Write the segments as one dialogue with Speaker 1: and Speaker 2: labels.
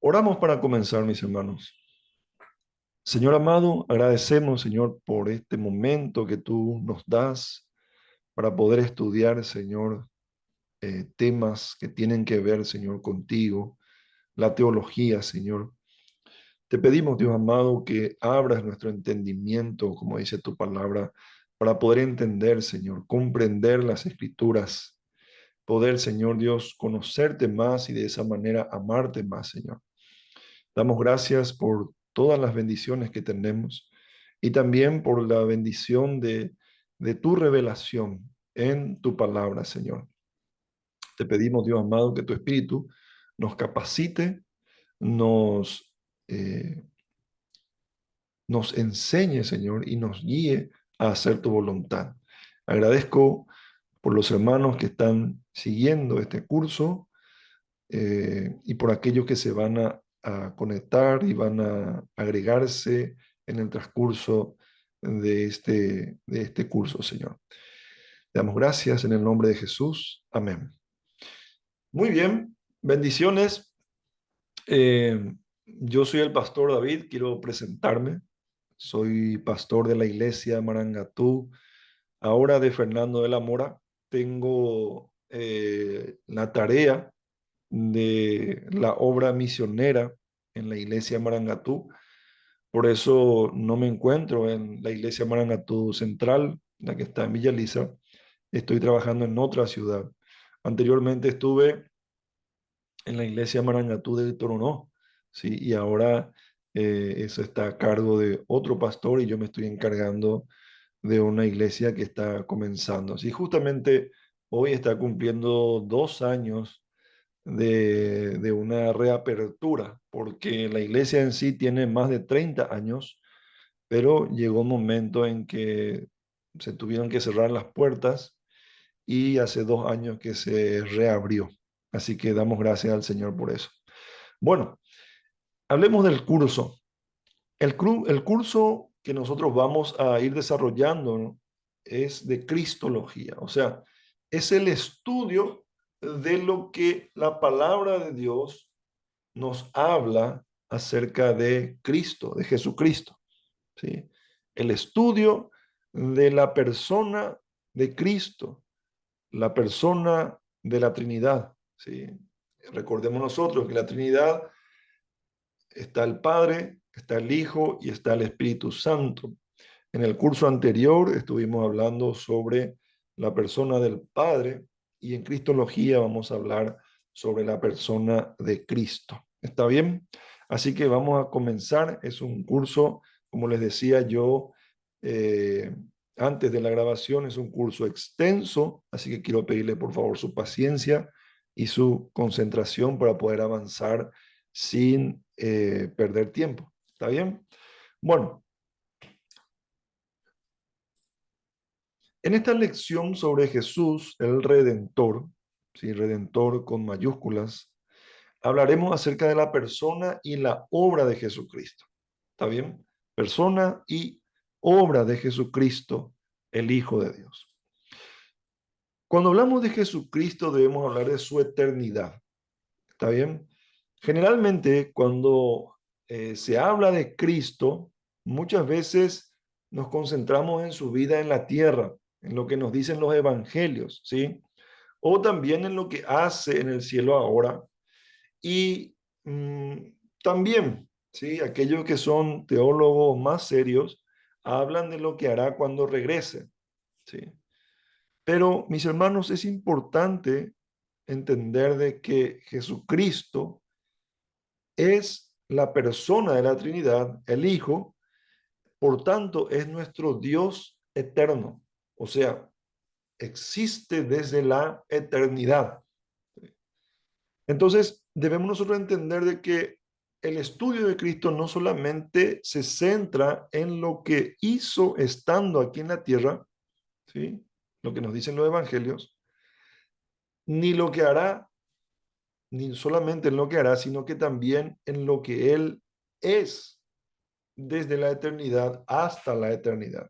Speaker 1: Oramos para comenzar, mis hermanos. Señor amado, agradecemos, Señor, por este momento que tú nos das para poder estudiar, Señor, temas que tienen que ver, Señor, contigo, la teología, Señor. Te pedimos, Dios amado, que abras nuestro entendimiento, como dice tu palabra, para poder entender, Señor, comprender las escrituras, poder, Señor Dios, conocerte más y de esa manera amarte más, Señor. Damos gracias por todas las bendiciones que tenemos y también por la bendición de tu revelación en tu palabra, Señor. Te pedimos, Dios amado, que tu Espíritu nos capacite, nos, eh, nos enseñe, Señor, y nos guíe a hacer tu voluntad. Agradezco por los hermanos que están siguiendo este curso y por aquellos que se van a conectar y van a agregarse en el transcurso de este curso, Señor. Te damos gracias en el nombre de Jesús. Amén. Muy bien, bendiciones. Yo soy el pastor David, quiero presentarme. Soy pastor de la iglesia Marangatú, ahora de Fernando de la Mora. Tengo la tarea de la obra misionera en la iglesia Marangatú. Por eso no me encuentro en la iglesia Marangatú Central, la que está en Villa Lisa. Estoy trabajando en otra ciudad. Anteriormente estuve en la iglesia Marangatú de Toronó, ¿sí? Y ahora eso está a cargo de otro pastor y yo me estoy encargando de una iglesia que está comenzando. Sí, justamente hoy está cumpliendo 2 años de una reapertura, porque la iglesia en sí tiene más de 30 años, pero llegó un momento en que se tuvieron que cerrar las puertas y hace 2 años que se reabrió. Así que damos gracias al Señor por eso. Bueno, hablemos del curso. El curso que nosotros vamos a ir desarrollando, ¿no?, es de Cristología, o sea, es el estudio de lo que la palabra de Dios nos habla acerca de Cristo, de Jesucristo, ¿sí? El estudio de la persona de Cristo, la persona de la Trinidad, ¿sí? Recordemos nosotros que la Trinidad está el Padre, está el Hijo y está el Espíritu Santo. En el curso anterior estuvimos hablando sobre la persona del Padre y en Cristología vamos a hablar sobre la persona de Cristo. ¿Está bien? Así que vamos a comenzar. Es un curso, como les decía yo eh, antes de la grabación, es un curso extenso, así que quiero pedirle por favor su paciencia y su concentración para poder avanzar sin perder tiempo. ¿Está bien? Bueno, en esta lección sobre Jesús, el Redentor, ¿sí? Redentor con mayúsculas, hablaremos acerca de la persona y la obra de Jesucristo. ¿Está bien? Persona y obra de Jesucristo, el Hijo de Dios. Cuando hablamos de Jesucristo debemos hablar de su eternidad. ¿Está bien? Generalmente cuando se habla de Cristo, muchas veces nos concentramos en su vida en la tierra, en lo que nos dicen los evangelios, ¿sí? O también en lo que hace en el cielo ahora. Y mm, también, ¿sí? Aquellos que son teólogos más serios hablan de lo que hará cuando regrese, ¿sí? Pero, mis hermanos, es importante entender de que Jesucristo es la persona de la Trinidad, el Hijo, por tanto es nuestro Dios eterno, o sea, existe desde la eternidad. Entonces, debemos nosotros entender de que el estudio de Cristo no solamente se centra en lo que hizo estando aquí en la tierra, ¿sí? Lo que nos dicen los evangelios, ni lo que hará, ni solamente en lo que hará, sino que también en lo que Él es desde la eternidad hasta la eternidad.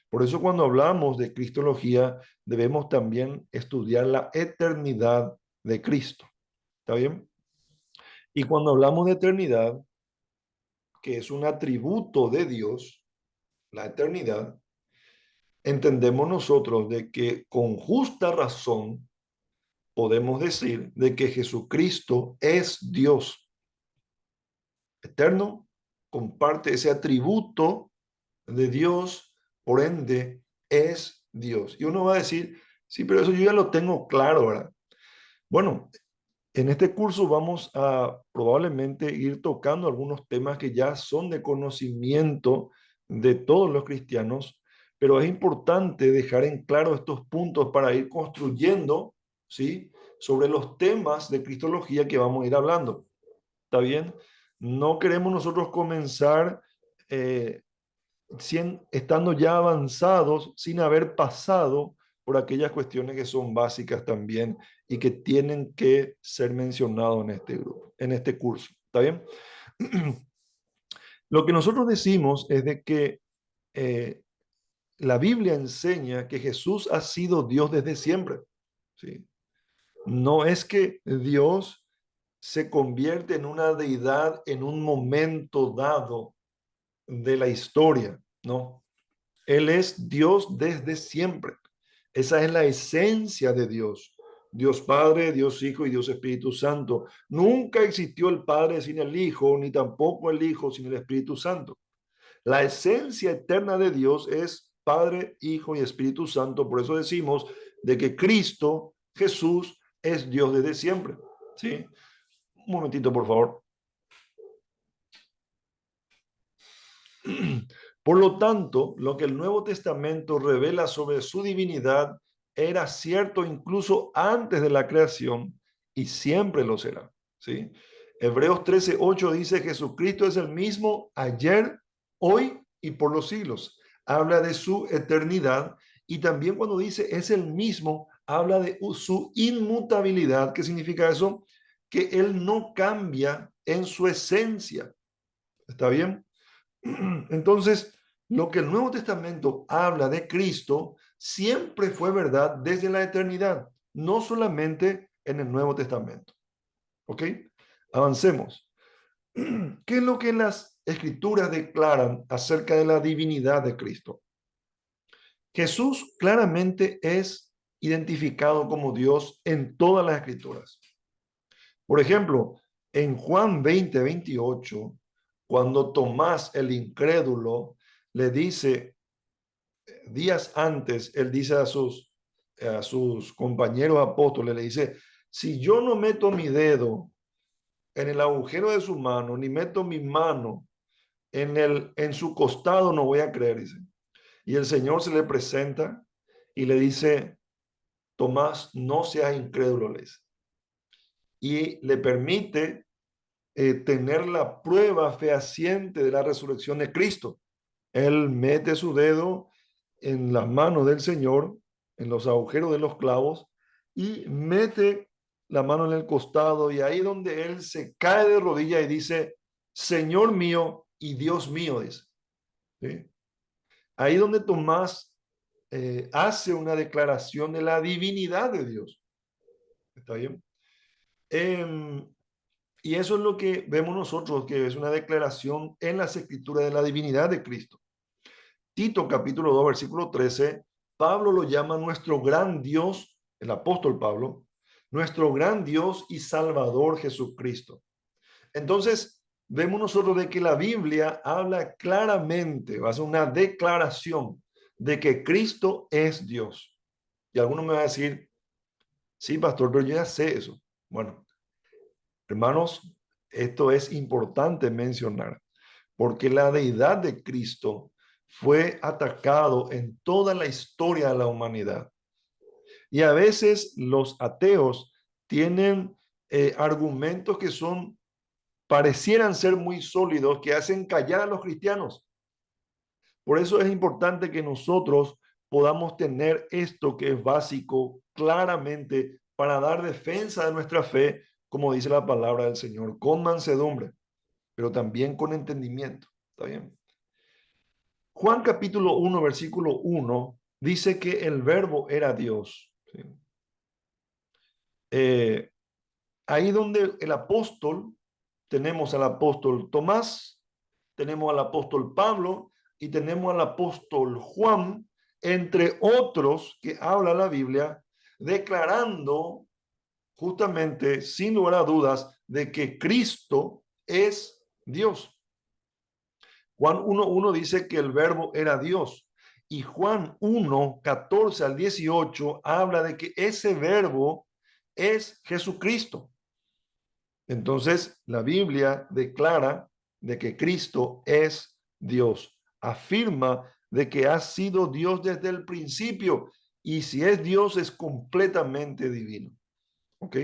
Speaker 1: Por eso cuando hablamos de cristología, debemos también estudiar la eternidad de Cristo. ¿Está bien? Y cuando hablamos de eternidad, que es un atributo de Dios, la eternidad, entendemos nosotros de que con justa razón podemos decir de que Jesucristo es Dios eterno, comparte ese atributo de Dios, por ende es Dios. Y uno va a decir, sí, pero eso yo ya lo tengo claro, ¿verdad? Bueno, en este curso vamos a probablemente ir tocando algunos temas que ya son de conocimiento de todos los cristianos, pero es importante dejar en claro estos puntos para ir construyendo, ¿sí? Sobre los temas de cristología que vamos a ir hablando. ¿Está bien? No queremos nosotros comenzar eh, estando ya avanzados sin haber pasado por aquellas cuestiones que son básicas también y que tienen que ser mencionados en este grupo, en este curso. ¿Está bien? Lo que nosotros decimos es de que eh, la Biblia enseña que Jesús ha sido Dios desde siempre. ¿Sí? No es que Dios se convierte en una deidad en un momento dado de la historia, no. Él es Dios desde siempre. Esa es la esencia de Dios. Dios Padre, Dios Hijo y Dios Espíritu Santo. Nunca existió el Padre sin el Hijo, ni tampoco el Hijo sin el Espíritu Santo. La esencia eterna de Dios es Padre, Hijo y Espíritu Santo. Por eso decimos de que Cristo, Jesús, es Dios desde siempre. ¿Sí? Un momentito, por favor. Por lo tanto, lo que el Nuevo Testamento revela sobre su divinidad era cierto incluso antes de la creación y siempre lo será. ¿Sí? Hebreos 13:8 dice: Jesucristo es el mismo ayer, hoy y por los siglos. Habla de su eternidad, y también cuando dice es el mismo, habla de su inmutabilidad. ¿Qué significa eso? Que Él no cambia en su esencia. ¿Está bien? Entonces, lo que el Nuevo Testamento habla de Cristo siempre fue verdad desde la eternidad, no solamente en el Nuevo Testamento. ¿Ok? Avancemos. ¿Qué es lo que las escrituras declaran acerca de la divinidad de Cristo? Jesús claramente es identificado como Dios en todas las escrituras. Por ejemplo, en Juan 20:28, cuando Tomás el incrédulo le dice, días antes, él dice a sus compañeros apóstoles, le dice, si yo no meto mi dedo en el agujero de su mano, ni meto mi mano en su costado, no voy a creer, dice. Y el Señor se le presenta y le dice, Tomás, no seas incrédulo, le dice. Y le permite tener la prueba fehaciente de la resurrección de Cristo. Él mete su dedo en las manos del Señor, en los agujeros de los clavos, y mete la mano en el costado, y ahí donde él se cae de rodillas y dice, Señor mío y Dios mío, dice. ¿Sí? Ahí donde Tomás hace una declaración de la divinidad de Dios. ¿Está bien? Eh, y eso es lo que vemos nosotros, que es una declaración en las escrituras de la divinidad de Cristo. Tito capítulo 2 versículo 13, Pablo lo llama nuestro gran Dios, el apóstol Pablo, nuestro gran Dios y Salvador Jesucristo. Entonces, vemos nosotros de que la Biblia habla claramente, va a ser una declaración de que Cristo es Dios. Y alguno me va a decir, sí, pastor, pero yo ya sé eso. Bueno, hermanos, esto es importante mencionar, porque la deidad de Cristo fue atacado en toda la historia de la humanidad. Y a veces los ateos tienen argumentos que parecieran ser muy sólidos, que hacen callar a los cristianos. Por eso es importante que nosotros podamos tener esto que es básico claramente para dar defensa de nuestra fe, como dice la palabra del Señor, con mansedumbre, pero también con entendimiento. ¿Está bien? Juan capítulo 1, versículo 1, dice que el verbo era Dios. ¿Sí? Eh, Ahí donde el apóstol tenemos al apóstol Tomás, tenemos al apóstol Pablo y tenemos al apóstol Juan, entre otros que habla la Biblia, declarando justamente, sin lugar a dudas, de que Cristo es Dios. Juan 1:1 dice que el verbo era Dios. Y Juan 1:14 al 18 habla de que ese verbo es Jesucristo. Entonces, la Biblia declara de que Cristo es Dios. Afirma de que ha sido Dios desde el principio. Y si es Dios, es completamente divino. ¿Ok?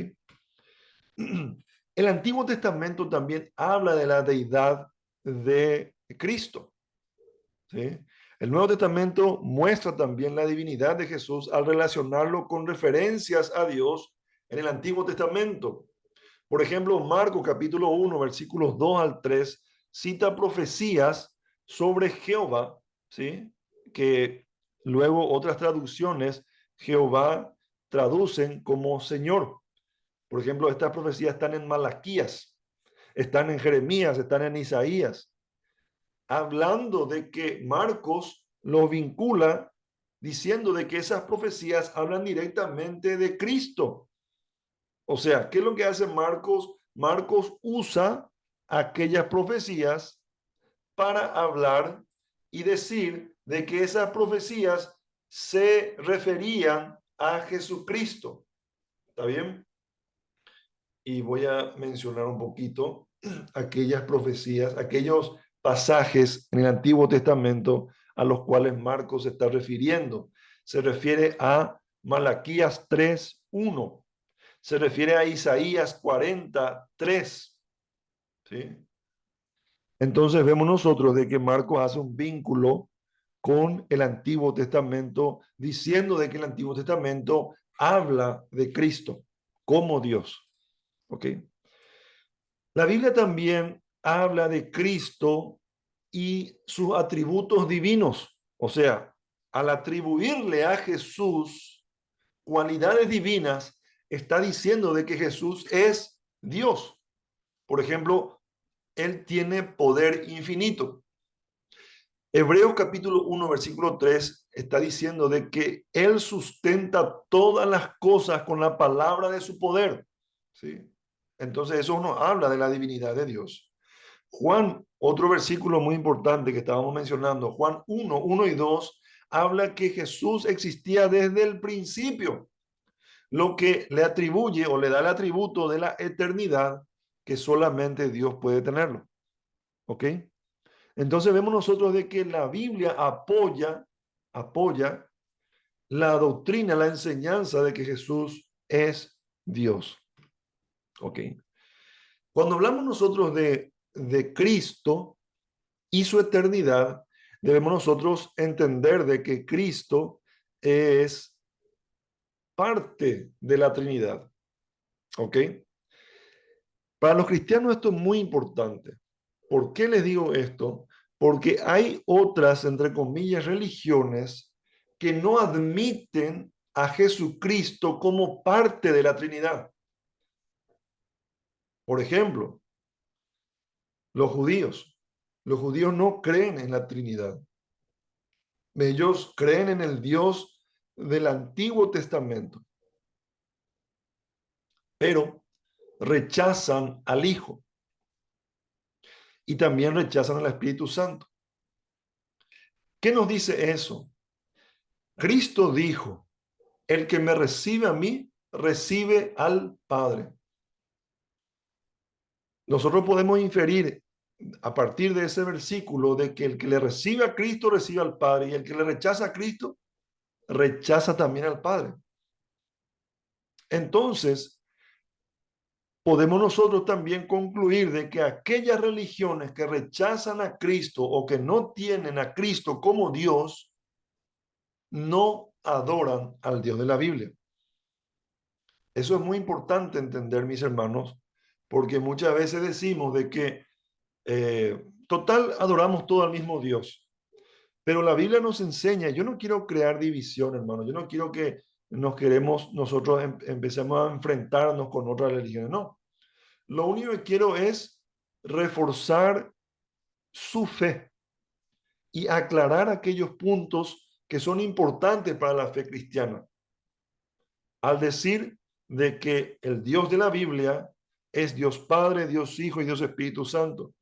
Speaker 1: El Antiguo Testamento también habla de la deidad de Cristo. ¿Sí? El Nuevo Testamento muestra también la divinidad de Jesús al relacionarlo con referencias a Dios en el Antiguo Testamento. Por ejemplo, Marcos capítulo 1, versículos 2 al 3, cita profecías sobre Jehová, ¿sí? Que luego otras traducciones, Jehová traducen como Señor. Por ejemplo, estas profecías están en Malaquías, están en Jeremías, están en Isaías, hablando de que Marcos lo vincula diciendo de que esas profecías hablan directamente de Cristo. O sea, ¿qué es lo que hace Marcos? Marcos usa aquellas profecías para hablar y decir de que esas profecías se referían a Jesucristo. ¿Está bien? Y voy a mencionar un poquito aquellas profecías, aquellos pasajes en el Antiguo Testamento a los cuales Marcos se está refiriendo. Se refiere a Malaquías 3:1. Se refiere a Isaías 43, ¿sí? Entonces vemos nosotros de que Marcos hace un vínculo con el Antiguo Testamento, diciendo de que el Antiguo Testamento habla de Cristo como Dios. ¿Ok? La Biblia también habla de Cristo y sus atributos divinos. O sea, al atribuirle a Jesús cualidades divinas, está diciendo de que Jesús es Dios. Por ejemplo, Él tiene poder infinito. Hebreos capítulo 1, versículo 3 está diciendo de que Él sustenta todas las cosas con la palabra de su poder. ¿Sí? Entonces eso nos habla de la divinidad de Dios. Juan, otro versículo muy importante que estábamos mencionando, Juan 1:1 y 2, habla que Jesús existía desde el principio, lo que le atribuye o le da el atributo de la eternidad que solamente Dios puede tenerlo. ¿Ok? Entonces vemos nosotros de que la Biblia apoya la doctrina, la enseñanza de que Jesús es Dios. ¿Ok? Cuando hablamos nosotros de Cristo y su eternidad, debemos nosotros entender de que Cristo es parte de la Trinidad. ¿Ok? Para los cristianos esto es muy importante. ¿Por qué les digo esto? Porque hay otras, entre comillas, religiones que no admiten a Jesucristo como parte de la Trinidad. Por ejemplo, los judíos. Los judíos no creen en la Trinidad. Ellos creen en el Dios del Antiguo Testamento, pero rechazan al Hijo y también rechazan al Espíritu Santo. ¿Qué nos dice eso? Cristo dijo, el que me recibe a mí, recibe al Padre. Nosotros podemos inferir a partir de ese versículo de que el que le recibe a Cristo, recibe al Padre, y el que le rechaza a Cristo, rechaza también al Padre. Entonces, podemos nosotros también concluir de que aquellas religiones que rechazan a Cristo o que no tienen a Cristo como Dios, no adoran al Dios de la Biblia. Eso es muy importante entender, mis hermanos, porque muchas veces decimos de que total adoramos todo al mismo Dios, pero la Biblia nos enseña, yo no quiero crear división, hermano, yo no quiero que nosotros empecemos a enfrentarnos con otras religiones, no. Lo único que quiero es reforzar su fe y aclarar aquellos puntos que son importantes para la fe cristiana, al decir de que el Dios de la Biblia es Dios Padre, Dios Hijo y Dios Espíritu Santo.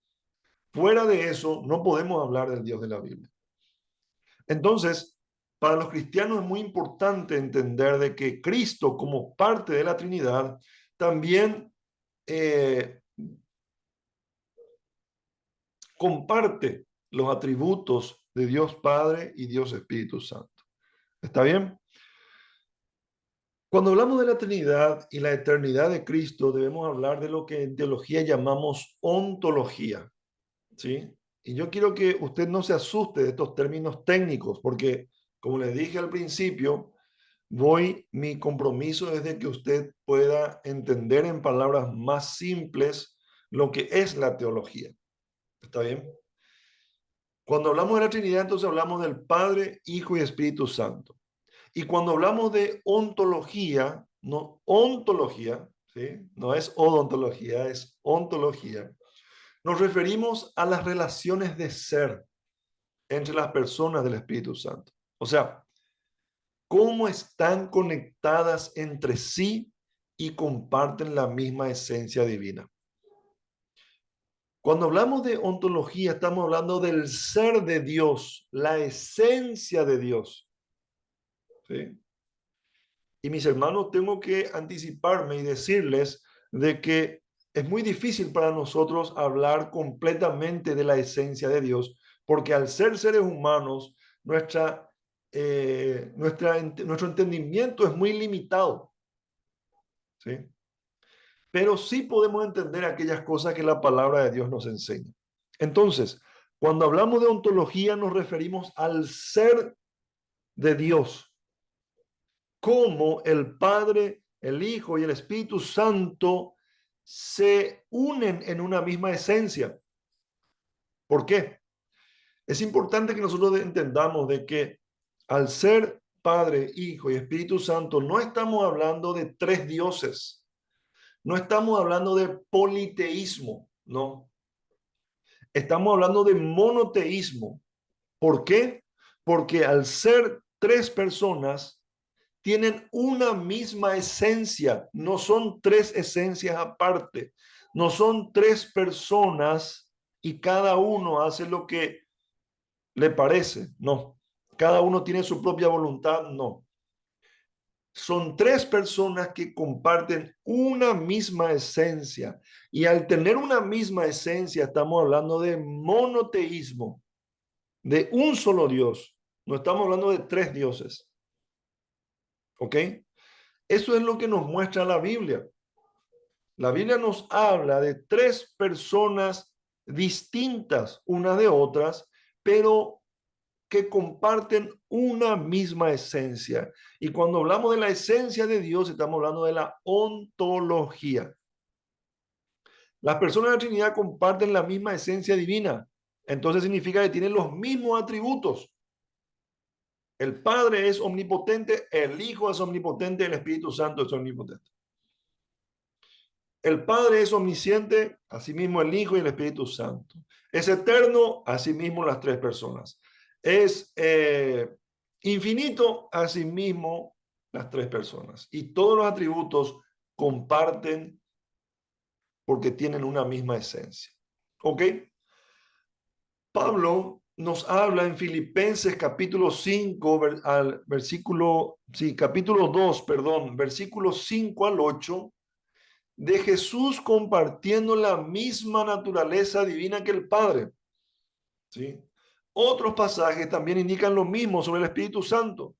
Speaker 1: Fuera de eso, no podemos hablar del Dios de la Biblia. Entonces, para los cristianos es muy importante entender de que Cristo, como parte de la Trinidad, también comparte los atributos de Dios Padre y Dios Espíritu Santo. ¿Está bien? Cuando hablamos de la Trinidad y la eternidad de Cristo, debemos hablar de lo que en teología llamamos ontología, ¿sí? Y yo quiero que usted no se asuste de estos términos técnicos, porque, como les dije al principio, mi compromiso es de que usted pueda entender en palabras más simples lo que es la teología. ¿Está bien? Cuando hablamos de la Trinidad, entonces hablamos del Padre, Hijo y Espíritu Santo. Y cuando hablamos de ontología, no ontología, ¿sí? No es odontología, es ontología. Nos referimos a las relaciones de ser entre las personas del Espíritu Santo. O sea, cómo están conectadas entre sí y comparten la misma esencia divina. Cuando hablamos de ontología, estamos hablando del ser de Dios, la esencia de Dios. ¿Sí? Y mis hermanos, tengo que anticiparme y decirles de que es muy difícil para nosotros hablar completamente de la esencia de Dios, porque al ser seres humanos, nuestro entendimiento es muy limitado, ¿sí? Pero sí podemos entender aquellas cosas que la palabra de Dios nos enseña. Entonces, cuando hablamos de ontología, nos referimos al ser de Dios, cómo el Padre, el Hijo y el Espíritu Santo se unen en una misma esencia. ¿Por qué? Es importante que nosotros entendamos de que al ser Padre, Hijo y Espíritu Santo, no estamos hablando de tres dioses, no estamos hablando de politeísmo, no. Estamos hablando de monoteísmo. ¿Por qué? Porque al ser tres personas, tienen una misma esencia, no son tres esencias aparte, no son tres personas y cada uno hace lo que le parece, no. Cada uno tiene su propia voluntad, no. Son tres personas que comparten una misma esencia y al tener una misma esencia estamos hablando de monoteísmo, de un solo Dios. No estamos hablando de tres dioses. ¿Ok? Eso es lo que nos muestra la Biblia. La Biblia nos habla de tres personas distintas unas de otras, pero que comparten una misma esencia. Y cuando hablamos de la esencia de Dios, estamos hablando de la ontología. Las personas de la Trinidad comparten la misma esencia divina. Entonces significa que tienen los mismos atributos. El Padre es omnipotente, el Hijo es omnipotente, el Espíritu Santo es omnipotente. El Padre es omnisciente, asimismo el Hijo y el Espíritu Santo. Es eterno, asimismo las tres personas. Es infinito, asimismo las tres personas. Y todos los atributos comparten porque tienen una misma esencia. ¿Ok? Pablo nos habla en Filipenses capítulo 5, al versículo, sí, capítulo 2, perdón, versículos 5 al 8, de Jesús compartiendo la misma naturaleza divina que el Padre. ¿Sí? Otros pasajes también indican lo mismo sobre el Espíritu Santo.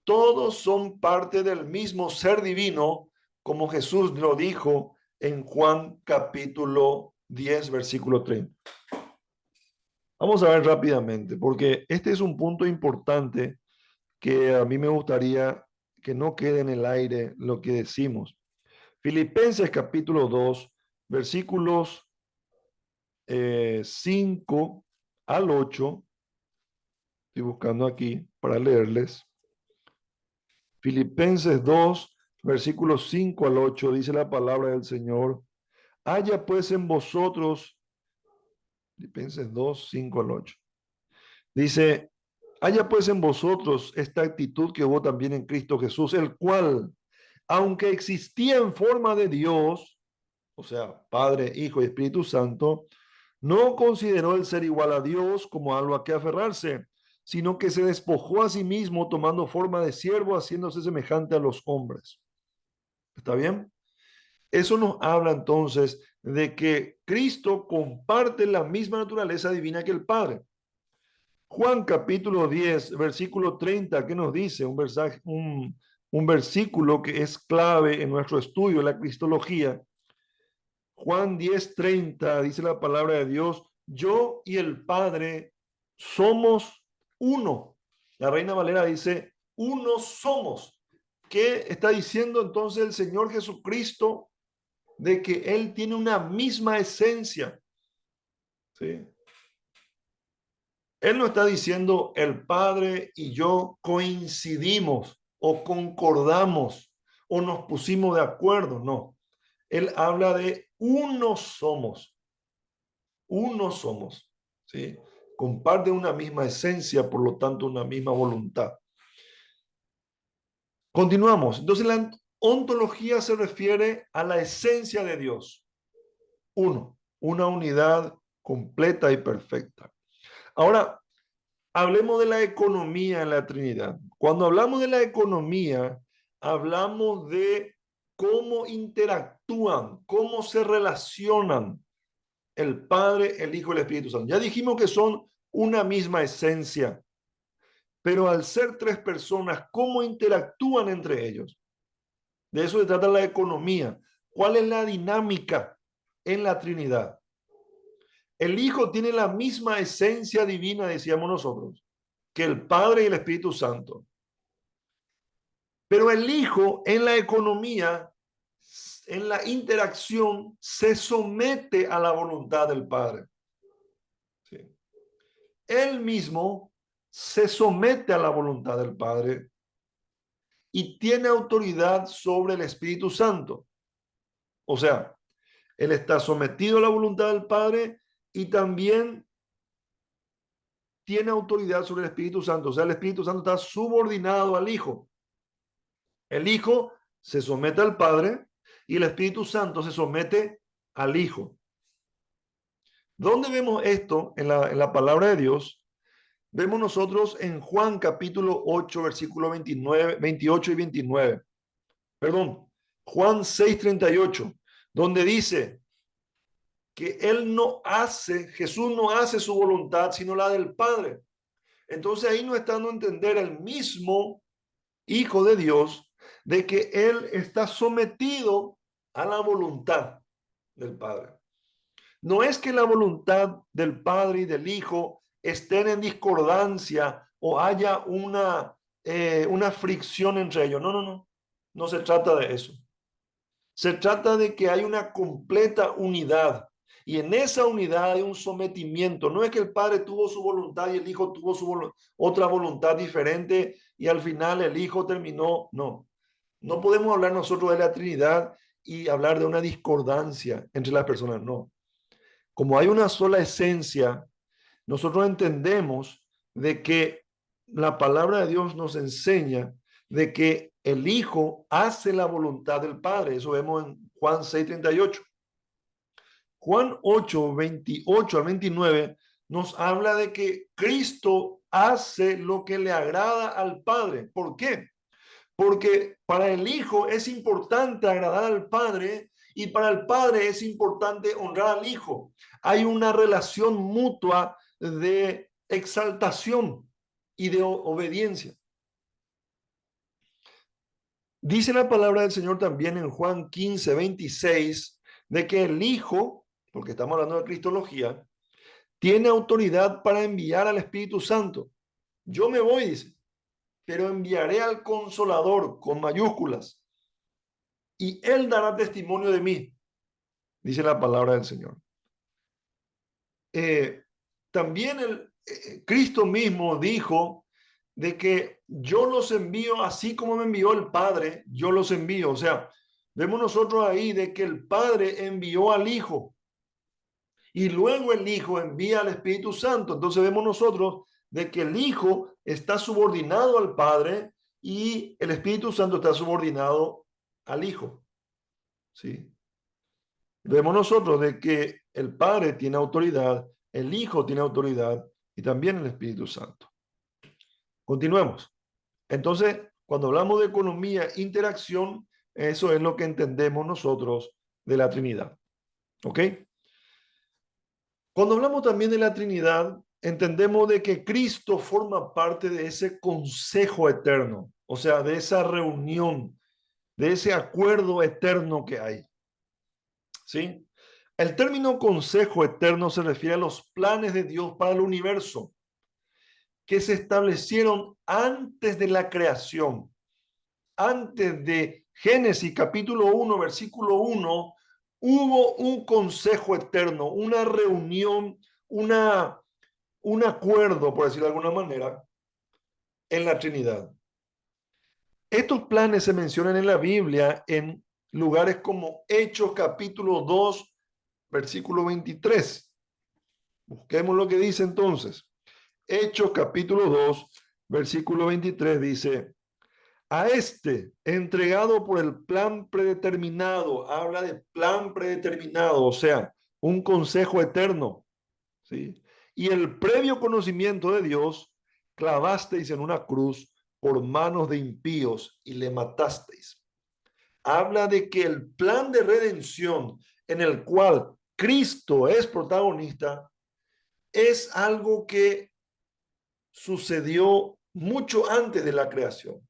Speaker 1: Todos son parte del mismo ser divino, como Jesús lo dijo en Juan capítulo 10, versículo 30. Vamos a ver rápidamente, porque este es un punto importante que a mí me gustaría que no quede en el aire lo que decimos. Filipenses capítulo 2, versículos 5 al 8. Estoy buscando aquí para leerles. Filipenses 2, versículos 5 al 8, dice la palabra del Señor. Haya pues en vosotros, Filipenses 2, 5 al 8. Dice, haya pues en vosotros esta actitud que hubo también en Cristo Jesús, el cual, aunque existía en forma de Dios, o sea, Padre, Hijo y Espíritu Santo, no consideró el ser igual a Dios como algo a que aferrarse, sino que se despojó a sí mismo tomando forma de siervo, haciéndose semejante a los hombres. ¿Está bien? Eso nos habla entonces de que Cristo comparte la misma naturaleza divina que el Padre. Juan capítulo 10, versículo 30, ¿qué nos dice? Un versículo que es clave en nuestro estudio de la cristología. Juan 10:30 dice la palabra de Dios, yo y el Padre somos uno. La Reina Valera dice, uno somos. ¿Qué está diciendo entonces el Señor Jesucristo? De que Él tiene una misma esencia. ¿Sí? Él no está diciendo el Padre y yo coincidimos o concordamos o nos pusimos de acuerdo. No. Él habla de uno somos. Uno somos, ¿sí? Comparte una misma esencia, por lo tanto, una misma voluntad. Continuamos. Entonces, la ontología se refiere a la esencia de Dios. Uno, una unidad completa y perfecta. Ahora, hablemos de la economía en la Trinidad. Cuando hablamos de la economía, hablamos de cómo interactúan, cómo se relacionan el Padre, el Hijo y el Espíritu Santo. Ya dijimos que son una misma esencia, pero al ser tres personas, ¿cómo interactúan entre ellos? De eso se trata la economía. ¿Cuál es la dinámica en la Trinidad? El Hijo tiene la misma esencia divina, decíamos nosotros, que el Padre y el Espíritu Santo. Pero el Hijo en la economía, en la interacción, se somete a la voluntad del Padre. ¿Sí? Él mismo se somete a la voluntad del Padre y tiene autoridad sobre el Espíritu Santo. O sea, él está sometido a la voluntad del Padre y también tiene autoridad sobre el Espíritu Santo. O sea, el Espíritu Santo está subordinado al Hijo. El Hijo se somete al Padre y el Espíritu Santo se somete al Hijo. ¿Dónde vemos esto en la palabra de Dios? Vemos nosotros en Juan capítulo 8, versículo 29, 28 y 29. Perdón, Juan 6:38, donde dice que él no hace, Jesús no hace su voluntad, sino la del Padre. Entonces ahí nos está dando a entender el mismo Hijo de Dios de que él está sometido a la voluntad del Padre. No es que la voluntad del Padre y del Hijo estén en discordancia o haya una fricción entre ellos. No, no, no. No se trata de eso. Se trata de que hay una completa unidad. Y en esa unidad hay un sometimiento. No es que el Padre tuvo su voluntad y el Hijo tuvo su otra voluntad diferente y al final el Hijo terminó. No. No podemos hablar nosotros de la Trinidad y hablar de una discordancia entre las personas. No. Como hay una sola esencia, nosotros entendemos de que la palabra de Dios nos enseña de que el Hijo hace la voluntad del Padre. Eso vemos en Juan 6:38. Juan 8:28 al 29 nos habla de que Cristo hace lo que le agrada al Padre. ¿Por qué? Porque para el Hijo es importante agradar al Padre y para el Padre es importante honrar al Hijo. Hay una relación mutua de exaltación y de obediencia. Dice la palabra del Señor también en Juan 15:26 de que el Hijo, porque estamos hablando de cristología, tiene autoridad para enviar al Espíritu Santo. Yo me voy, dice, pero enviaré al Consolador con mayúsculas y él dará testimonio de mí, dice la palabra del Señor. También Cristo mismo dijo de que yo los envío así como me envió el Padre, yo los envío. O sea, Vemos nosotros ahí de que el Padre envió al Hijo y luego el Hijo envía al Espíritu Santo. Entonces vemos nosotros de que el Hijo está subordinado al Padre y el Espíritu Santo está subordinado al Hijo. ¿Sí? Vemos nosotros de que el Padre tiene autoridad, el Hijo tiene autoridad y también el Espíritu Santo. Continuemos. Entonces, cuando hablamos de economía, interacción, eso es lo que entendemos nosotros de la Trinidad. ¿Ok? Cuando hablamos también de la Trinidad, entendemos de que Cristo forma parte de ese consejo eterno, o sea, de esa reunión, de ese acuerdo eterno que hay. ¿Sí? El término consejo eterno se refiere a los planes de Dios para el universo que se establecieron antes de la creación, antes de Génesis capítulo 1, versículo 1, hubo un consejo eterno, una reunión, un acuerdo, por decirlo de alguna manera, en la Trinidad. Estos planes se mencionan en la Biblia en lugares como Hechos capítulo 2, versículo 23. Busquemos lo que dice entonces. Hechos capítulo 2, versículo 23 dice: a este, entregado por el plan predeterminado, habla de plan predeterminado, o sea, un consejo eterno, ¿sí? Y el previo conocimiento de Dios, clavasteis en una cruz por manos de impíos y le matasteis. Habla de que el plan de redención en el cual Cristo es protagonista es algo que sucedió mucho antes de la creación.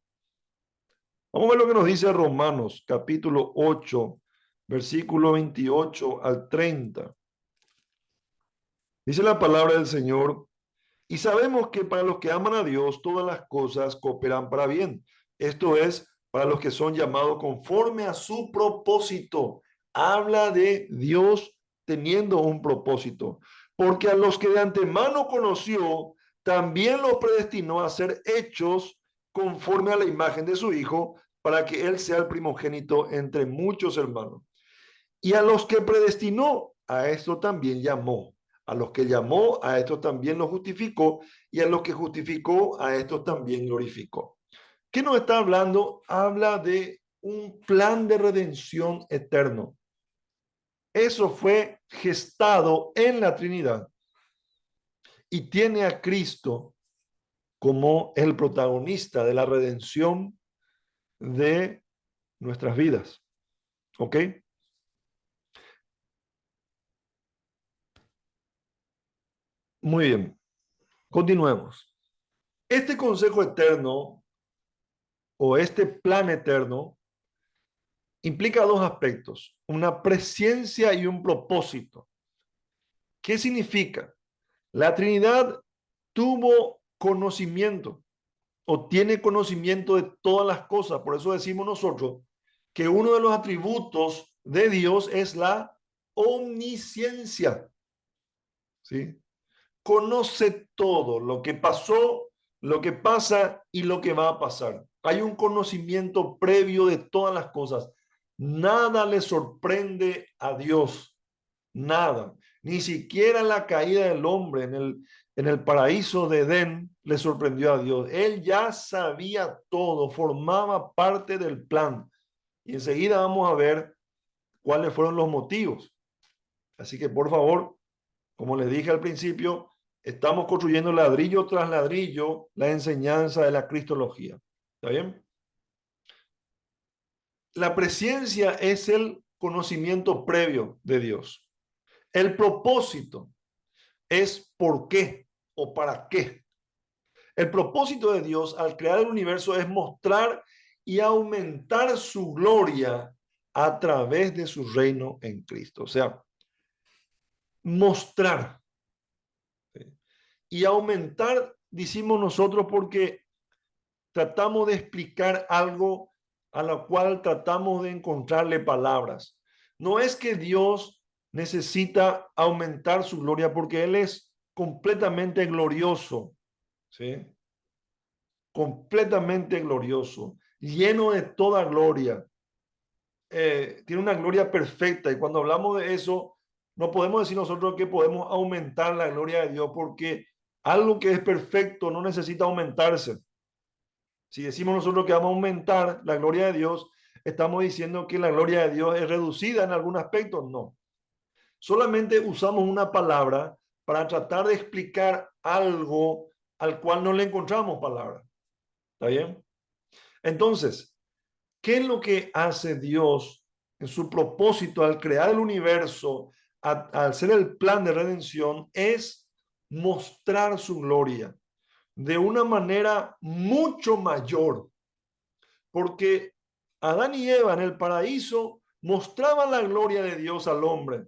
Speaker 1: Vamos a ver lo que nos dice Romanos, capítulo 8, versículo 28 al 30. Dice la palabra del Señor: y sabemos que para los que aman a Dios, todas las cosas cooperan para bien. Esto es, para los que son llamados conforme a su propósito. Habla de Dios teniendo un propósito. Porque a los que de antemano conoció, también los predestinó a ser hechos conforme a la imagen de su Hijo, para que Él sea el primogénito entre muchos hermanos. Y a los que predestinó, a esto también llamó. A los que llamó, a esto también los justificó. Y a los que justificó, a esto también glorificó. ¿Qué nos está hablando? Habla de un plan de redención eterno. Eso fue gestado en la Trinidad y tiene a Cristo como el protagonista de la redención de nuestras vidas. ¿Ok? Muy bien. Continuemos. Este consejo eterno o este plan eterno implica dos aspectos, una presencia y un propósito. ¿Qué significa? La Trinidad tuvo conocimiento o tiene conocimiento de todas las cosas. Por eso decimos nosotros que uno de los atributos de Dios es la omnisciencia. ¿Sí? Conoce todo lo que pasó, lo que pasa y lo que va a pasar. Hay un conocimiento previo de todas las cosas. Nada le sorprende a Dios, nada. Ni siquiera la caída del hombre en el paraíso de Edén le sorprendió a Dios. Él ya sabía todo, formaba parte del plan. Y enseguida vamos a ver cuáles fueron los motivos. Así que por favor, como les dije al principio, estamos construyendo ladrillo tras ladrillo la enseñanza de la cristología. ¿Está bien? La presencia es el conocimiento previo de Dios. El propósito es por qué o para qué. El propósito de Dios al crear el universo es mostrar y aumentar su gloria a través de su reino en Cristo. O sea, mostrar, ¿sí? Y aumentar, decimos nosotros, porque tratamos de explicar algo a lo cual tratamos de encontrarle palabras. No es que Dios necesita aumentar su gloria porque Él es completamente glorioso, ¿sí? Completamente glorioso, lleno de toda gloria. tiene una gloria perfecta, y cuando hablamos de eso, no podemos decir nosotros que podemos aumentar la gloria de Dios, porque algo que es perfecto no necesita aumentarse. Si decimos nosotros que vamos a aumentar la gloria de Dios, estamos diciendo que la gloria de Dios es reducida en algún aspecto. No. Solamente usamos una palabra para tratar de explicar algo al cual no le encontramos palabra. ¿Está bien? Entonces, ¿qué es lo que hace Dios en su propósito al crear el universo, al ser el plan de redención? Es mostrar su gloria de una manera mucho mayor, porque Adán y Eva en el paraíso mostraban la gloria de Dios al hombre,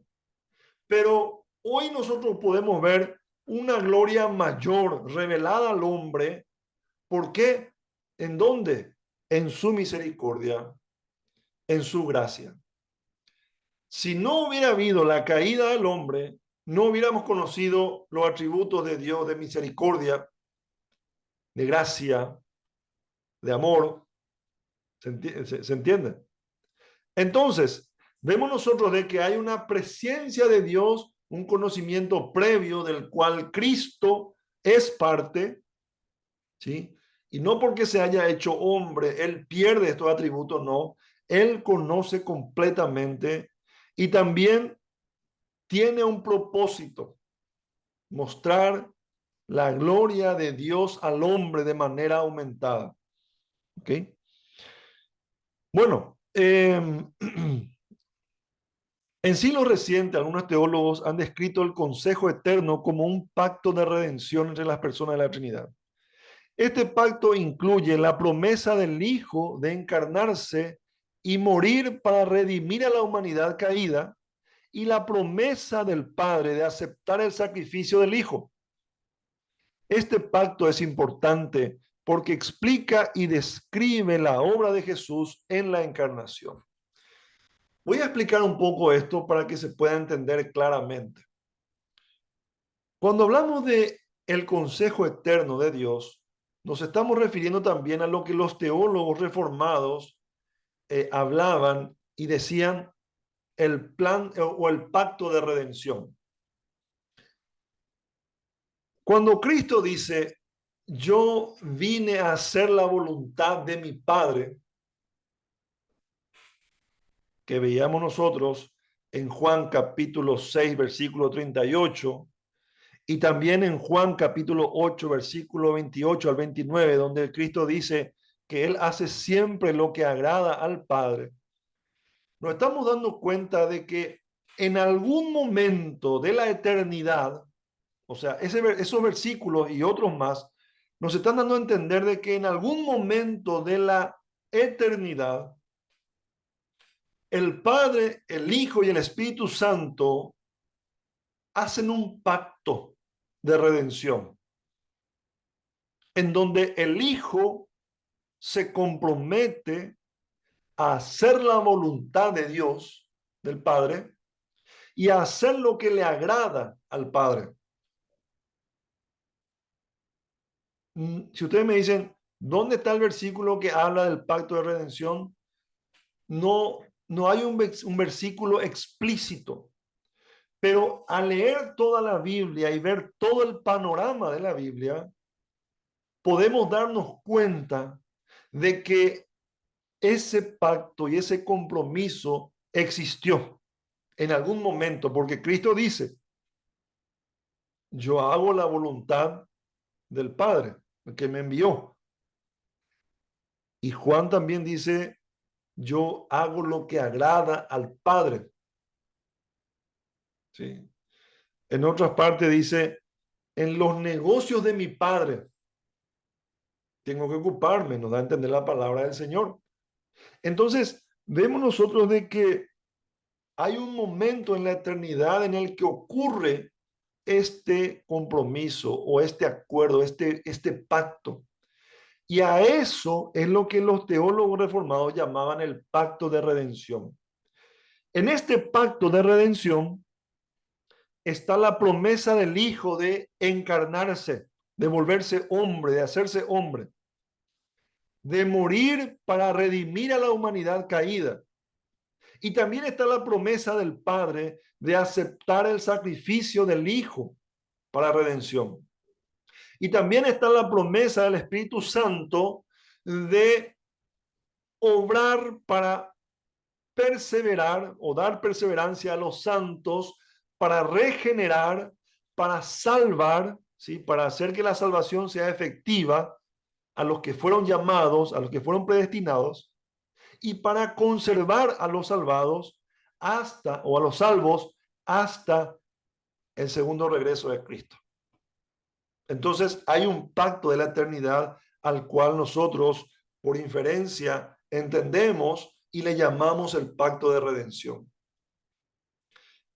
Speaker 1: pero hoy nosotros podemos ver una gloria mayor revelada al hombre. ¿Por qué? ¿En dónde? En su misericordia, en su gracia. Si no hubiera habido la caída del hombre, no hubiéramos conocido los atributos de Dios, de misericordia, de gracia, de amor. ¿Se entiende? Entonces, vemos nosotros de que hay una presencia de Dios, un conocimiento previo del cual Cristo es parte, ¿sí? Y no porque se haya hecho hombre, Él pierde estos atributos, no. Él conoce completamente y también tiene un propósito: mostrar la gloria de Dios al hombre de manera aumentada. ¿Ok? Bueno, en siglo reciente, algunos teólogos han descrito el consejo eterno como un pacto de redención entre las personas de la Trinidad. Este pacto incluye la promesa del Hijo de encarnarse y morir para redimir a la humanidad caída, y la promesa del Padre de aceptar el sacrificio del Hijo. Este pacto es importante porque explica y describe la obra de Jesús en la encarnación. Voy a explicar un poco esto para que se pueda entender claramente. Cuando hablamos de el consejo eterno de Dios, nos estamos refiriendo también a lo que los teólogos reformados hablaban y decían el plan o el pacto de redención. Cuando Cristo dice, yo vine a hacer la voluntad de mi Padre, que veíamos nosotros en Juan capítulo 6, versículo 38, y también en Juan capítulo 8, versículo 28 al 29, donde Cristo dice que Él hace siempre lo que agrada al Padre. Nos estamos dando cuenta de que en algún momento de la eternidad, o sea, esos versículos y otros más, nos están dando a entender de que en algún momento de la eternidad, el Padre, el Hijo y el Espíritu Santo hacen un pacto de redención, en donde el Hijo se compromete a hacer la voluntad de Dios, del Padre, y a hacer lo que le agrada al Padre. Si ustedes me dicen, ¿dónde está el versículo que habla del pacto de redención? No, no hay un versículo explícito, pero al leer toda la Biblia y ver todo el panorama de la Biblia, podemos darnos cuenta de que ese pacto y ese compromiso existió en algún momento, porque Cristo dice, yo hago la voluntad del Padre, el que me envió. Y Juan también dice, yo hago lo que agrada al Padre. ¿Sí? En otras partes dice, en los negocios de mi Padre tengo que ocuparme, nos da a entender la palabra del Señor. Entonces, vemos nosotros de que hay un momento en la eternidad en el que ocurre este compromiso o este acuerdo, este pacto. Y a eso es lo que los teólogos reformados llamaban el pacto de redención. En este pacto de redención está la promesa del Hijo de encarnarse, de volverse hombre, de hacerse hombre, de morir para redimir a la humanidad caída Y también está la promesa del Padre de aceptar el sacrificio del Hijo para redención. Y también está la promesa del Espíritu Santo de obrar para perseverar o dar perseverancia a los santos, para regenerar, para salvar, ¿sí? Para hacer que la salvación sea efectiva a los que fueron llamados, a los que fueron predestinados, y para conservar a los salvados hasta, o a los salvos, hasta el segundo regreso de Cristo. Entonces hay un pacto de la eternidad al cual nosotros, por inferencia, entendemos y le llamamos el pacto de redención.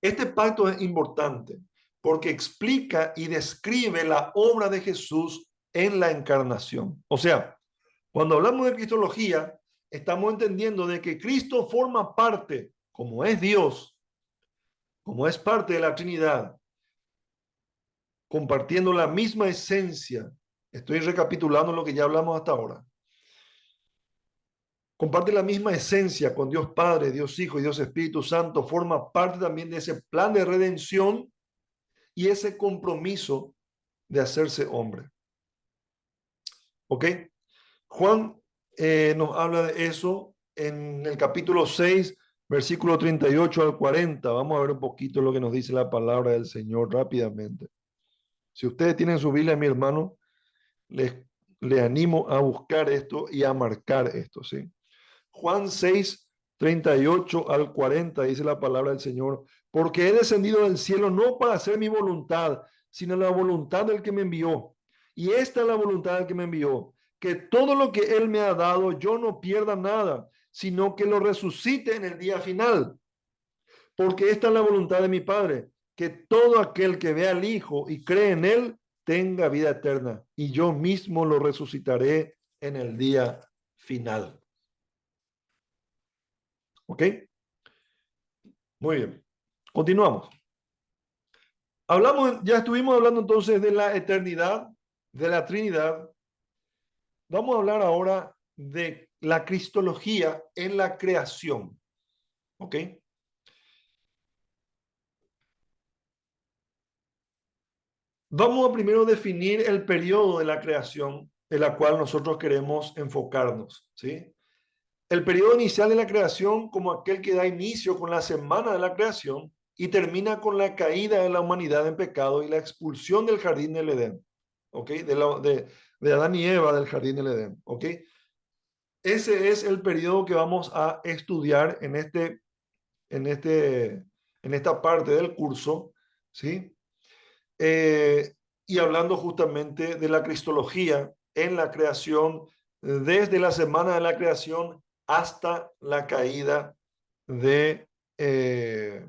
Speaker 1: Este pacto es importante porque explica y describe la obra de Jesús en la encarnación. O sea, cuando hablamos de cristología, estamos entendiendo de que Cristo forma parte, como es Dios, como es parte de la Trinidad, compartiendo la misma esencia. Estoy recapitulando lo que ya hablamos hasta ahora. Comparte la misma esencia con Dios Padre, Dios Hijo y Dios Espíritu Santo. Forma parte también de ese plan de redención y ese compromiso de hacerse hombre. ¿Ok? Juan nos habla de eso en el capítulo 6, versículo 38 al 40. Vamos a ver un poquito lo que nos dice la palabra del Señor rápidamente. Si ustedes tienen su Biblia, mi hermano, les animo a buscar esto y a marcar esto, ¿sí? Juan 6, 38 al 40 dice la palabra del Señor, porque he descendido del cielo no para hacer mi voluntad, sino la voluntad del que me envió. Y esta es la voluntad del que me envió, que todo lo que Él me ha dado yo no pierda nada, sino que lo resucite en el día final. Porque esta es la voluntad de mi Padre, que todo aquel que vea al Hijo y cree en Él tenga vida eterna, y yo mismo lo resucitaré en el día final. ¿Ok? Muy bien. Continuamos. Ya estuvimos hablando entonces de la eternidad, de la Trinidad. Vamos a hablar ahora de la cristología en la creación. ¿Ok? Vamos a primero definir el periodo de la creación en la cual nosotros queremos enfocarnos. ¿Sí? El periodo inicial de la creación como aquel que da inicio con la semana de la creación y termina con la caída de la humanidad en pecado y la expulsión del jardín del Edén, ¿ok? De Adán y Eva del jardín del Edén, ¿ok? Ese es el periodo que vamos a estudiar en, este, en esta parte del curso, ¿sí? Eh, y hablando justamente de la cristología en la creación, desde la semana de la creación hasta la caída de, eh,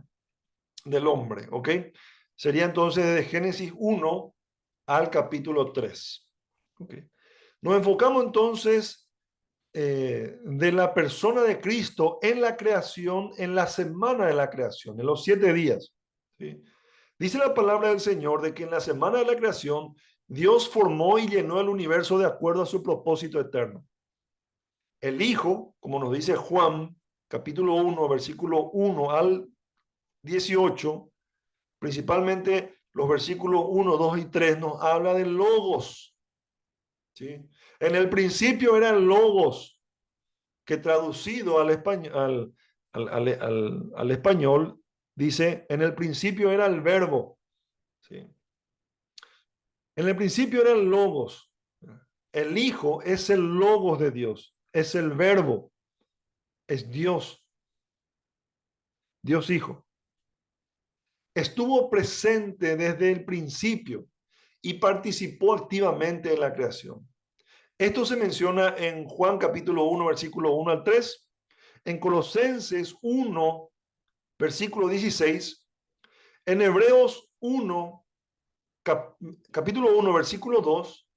Speaker 1: del hombre, ¿ok? Sería entonces de Génesis 1 al capítulo 3. ¿Ok? Nos enfocamos entonces de la persona de Cristo en la creación, en la semana de la creación, en los 7 días. ¿Sí? Dice la palabra del Señor de que en la semana de la creación Dios formó y llenó el universo de acuerdo a su propósito eterno. El Hijo, como nos dice Juan, capítulo 1, versículo 1 al 18, principalmente los versículos 1, 2 y 3, nos habla del Logos. ¿Sí? En el principio era el Logos, que traducido al español, al español dice, en el principio era el Verbo. ¿Sí? En el principio era el Logos. El Hijo es el Logos de Dios, es el Verbo, es Dios, Dios Hijo. Estuvo presente desde el principio y participó activamente en la creación. Esto se menciona en Juan capítulo 1, versículo 1 al 3, en Colosenses 1, versículo 16, en Hebreos 1, capítulo 1, versículo 2,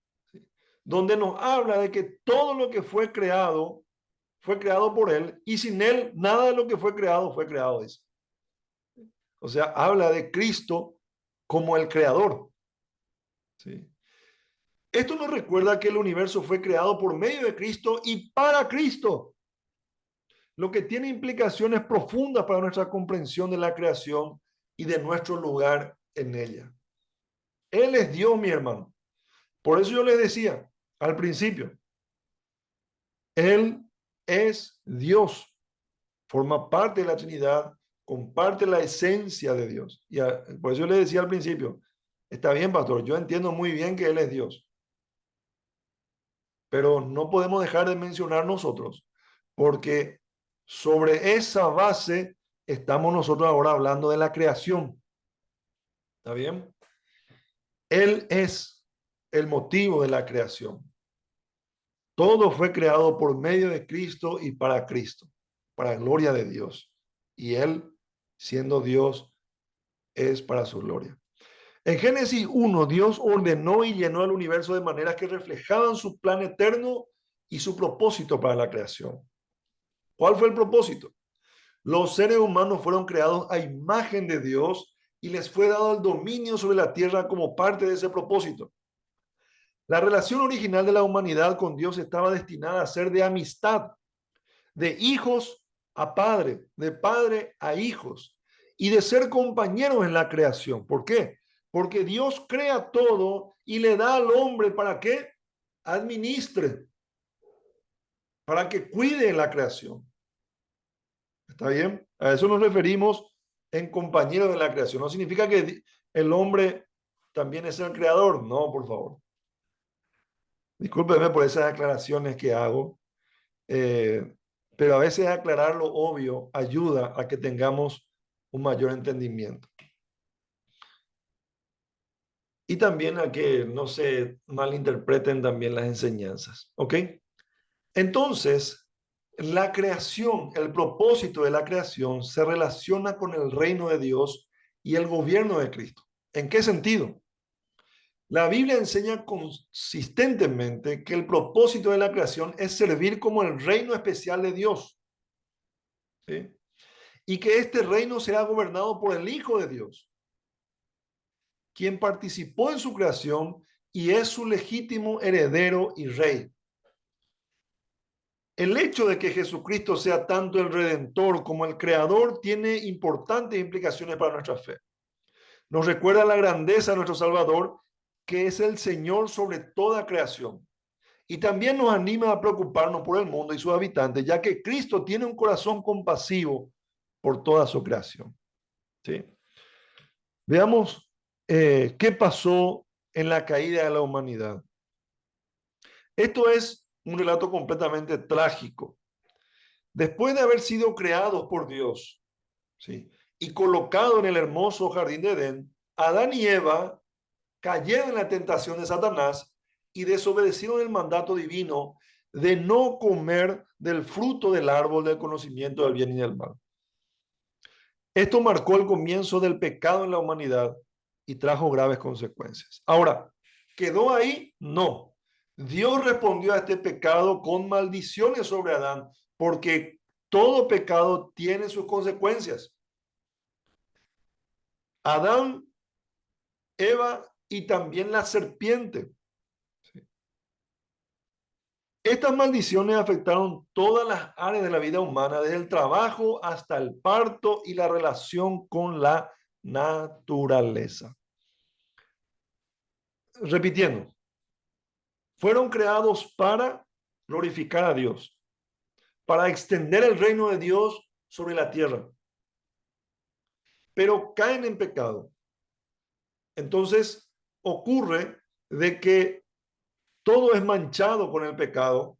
Speaker 1: donde nos habla de que todo lo que fue creado por él y sin él nada de lo que fue creado es. O sea, habla de Cristo como el creador. ¿Sí? Esto nos recuerda que el universo fue creado por medio de Cristo y para Cristo. lo que tiene implicaciones profundas para nuestra comprensión de la creación y de nuestro lugar en ella. Él es Dios, mi hermano. Por eso yo les decía al principio, Él es Dios, forma parte de la Trinidad, comparte la esencia de Dios. Por eso yo les decía al principio, está bien, pastor, yo entiendo muy bien que Él es Dios, pero no podemos dejar de mencionar nosotros, porque sobre esa base estamos nosotros ahora hablando de la creación. ¿Está bien? Él es el motivo de la creación. Todo fue creado por medio de Cristo y para Cristo, para gloria de Dios. Y Él, siendo Dios, es para su gloria. En Génesis 1, Dios ordenó y llenó el universo de maneras que reflejaban su plan eterno y su propósito para la creación. ¿Cuál fue el propósito? Los seres humanos fueron creados a imagen de Dios y les fue dado el dominio sobre la tierra como parte de ese propósito. La relación original de la humanidad con Dios estaba destinada a ser de amistad, de hijos a padre, de padre a hijos y de ser compañeros en la creación. ¿Por qué? Porque Dios crea todo y le da al hombre para que administre, para que cuide la creación. ¿Está bien? A eso nos referimos en compañeros de la creación. No significa que el hombre también es el creador. No, por favor. Discúlpeme por esas aclaraciones que hago, eh, pero a veces aclarar lo obvio ayuda a que tengamos un mayor entendimiento. Y también a que no se malinterpreten también las enseñanzas. ¿Ok? Entonces, la creación, el propósito de la creación se relaciona con el reino de Dios y el gobierno de Cristo. ¿En qué sentido? La Biblia enseña consistentemente que el propósito de la creación es servir como el reino especial de Dios, ¿sí? Y que este reino será gobernado por el Hijo de Dios, quien participó en su creación y es su legítimo heredero y rey. El hecho de que Jesucristo sea tanto el Redentor como el Creador tiene importantes implicaciones para nuestra fe. Nos recuerda la grandeza de nuestro Salvador, que es el Señor sobre toda creación. Y también nos anima a preocuparnos por el mundo y sus habitantes, ya que Cristo tiene un corazón compasivo por toda su creación. ¿Sí? Veamos qué pasó en la caída de la humanidad. Esto es un relato completamente trágico. Después de haber sido creados por Dios, ¿sí?, y colocado en el hermoso jardín de Edén, Adán y Eva cayeron en la tentación de Satanás y desobedecieron el mandato divino de no comer del fruto del árbol del conocimiento del bien y del mal. Esto marcó el comienzo del pecado en la humanidad y trajo graves consecuencias. Ahora, ¿quedó ahí? No. Dios respondió a este pecado con maldiciones sobre Adán, porque todo pecado tiene sus consecuencias. Adán, Eva y también la serpiente. Estas maldiciones afectaron todas las áreas de la vida humana, desde el trabajo hasta el parto y la relación con la naturaleza. Repitiendo, fueron creados para glorificar a Dios, para extender el reino de Dios sobre la tierra, pero caen en pecado. Entonces ocurre de que todo es manchado con el pecado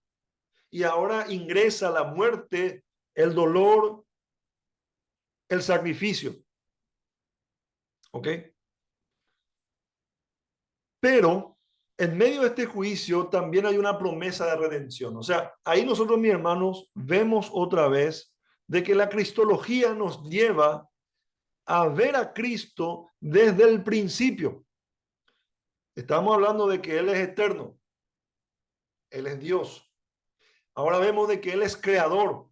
Speaker 1: y ahora ingresa la muerte, el dolor, el sacrificio. ¿Ok? Pero en medio de este juicio también hay una promesa de redención. O sea, ahí nosotros, mis hermanos, vemos otra vez de que la cristología nos lleva a ver a Cristo desde el principio. Estamos hablando de que Él es eterno, Él es Dios. Ahora vemos de que Él es creador.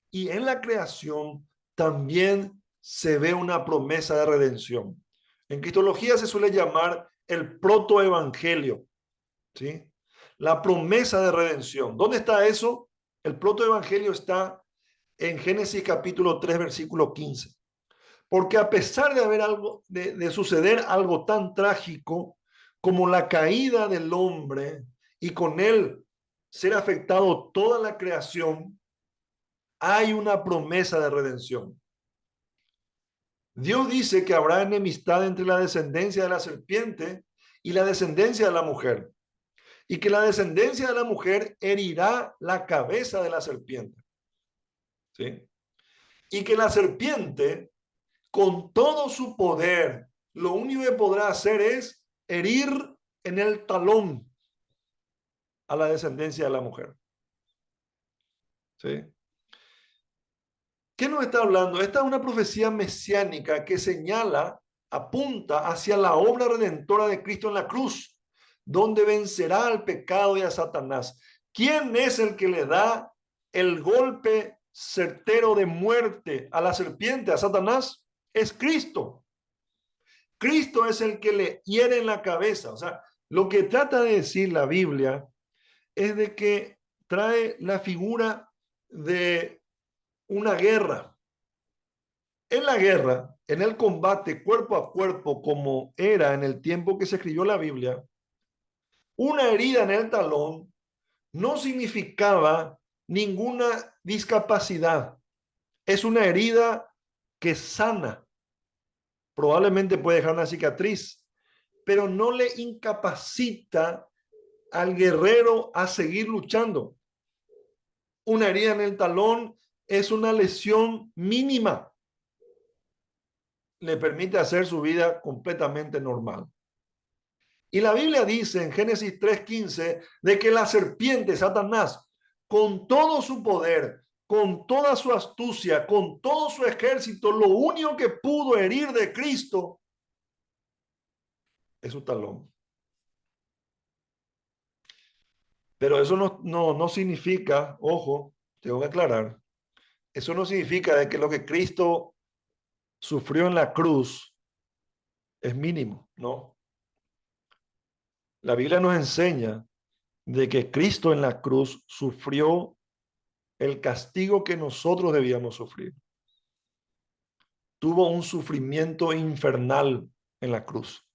Speaker 1: Y en la creación también se ve una promesa de redención. En cristología se suele llamar el protoevangelio, ¿sí? La promesa de redención. ¿Dónde está eso? El protoevangelio está en Génesis capítulo 3, versículo 15. Porque a pesar de haber algo, de suceder algo tan trágico como la caída del hombre y con él ser afectado toda la creación, hay una promesa de redención. Dios dice que habrá enemistad entre la descendencia de la serpiente y la descendencia de la mujer, y que la descendencia de la mujer herirá la cabeza de la serpiente, ¿sí? Y que la serpiente, con todo su poder, lo único que podrá hacer es herir en el talón a la descendencia de la mujer, ¿sí? ¿Qué nos está hablando? Esta es una profecía mesiánica que señala, apunta hacia la obra redentora de Cristo en la cruz, donde vencerá al pecado y a Satanás. ¿Quién es el que le da el golpe certero de muerte a la serpiente, a Satanás? Es Cristo. Cristo es el que le hiere en la cabeza. O sea, lo que trata de decir la Biblia es de que trae la figura de una guerra. En la guerra, en el combate cuerpo a cuerpo, como era en el tiempo que se escribió la Biblia, una herida en el talón no significaba ninguna discapacidad. Es una herida que sana. Probablemente puede dejar una cicatriz, pero no le incapacita al guerrero a seguir luchando. Una herida en el talón es una lesión mínima. Le permite hacer su vida completamente normal. Y la Biblia dice en Génesis 3:15 de que la serpiente, Satanás, con todo su poder, con toda su astucia, con todo su ejército, lo único que pudo herir de Cristo es su talón. Pero eso no significa, ojo, tengo que aclarar, eso no significa de que lo que Cristo sufrió en la cruz es mínimo, ¿no? La Biblia nos enseña de que Cristo en la cruz sufrió el castigo que nosotros debíamos sufrir. Tuvo un sufrimiento infernal en la cruz.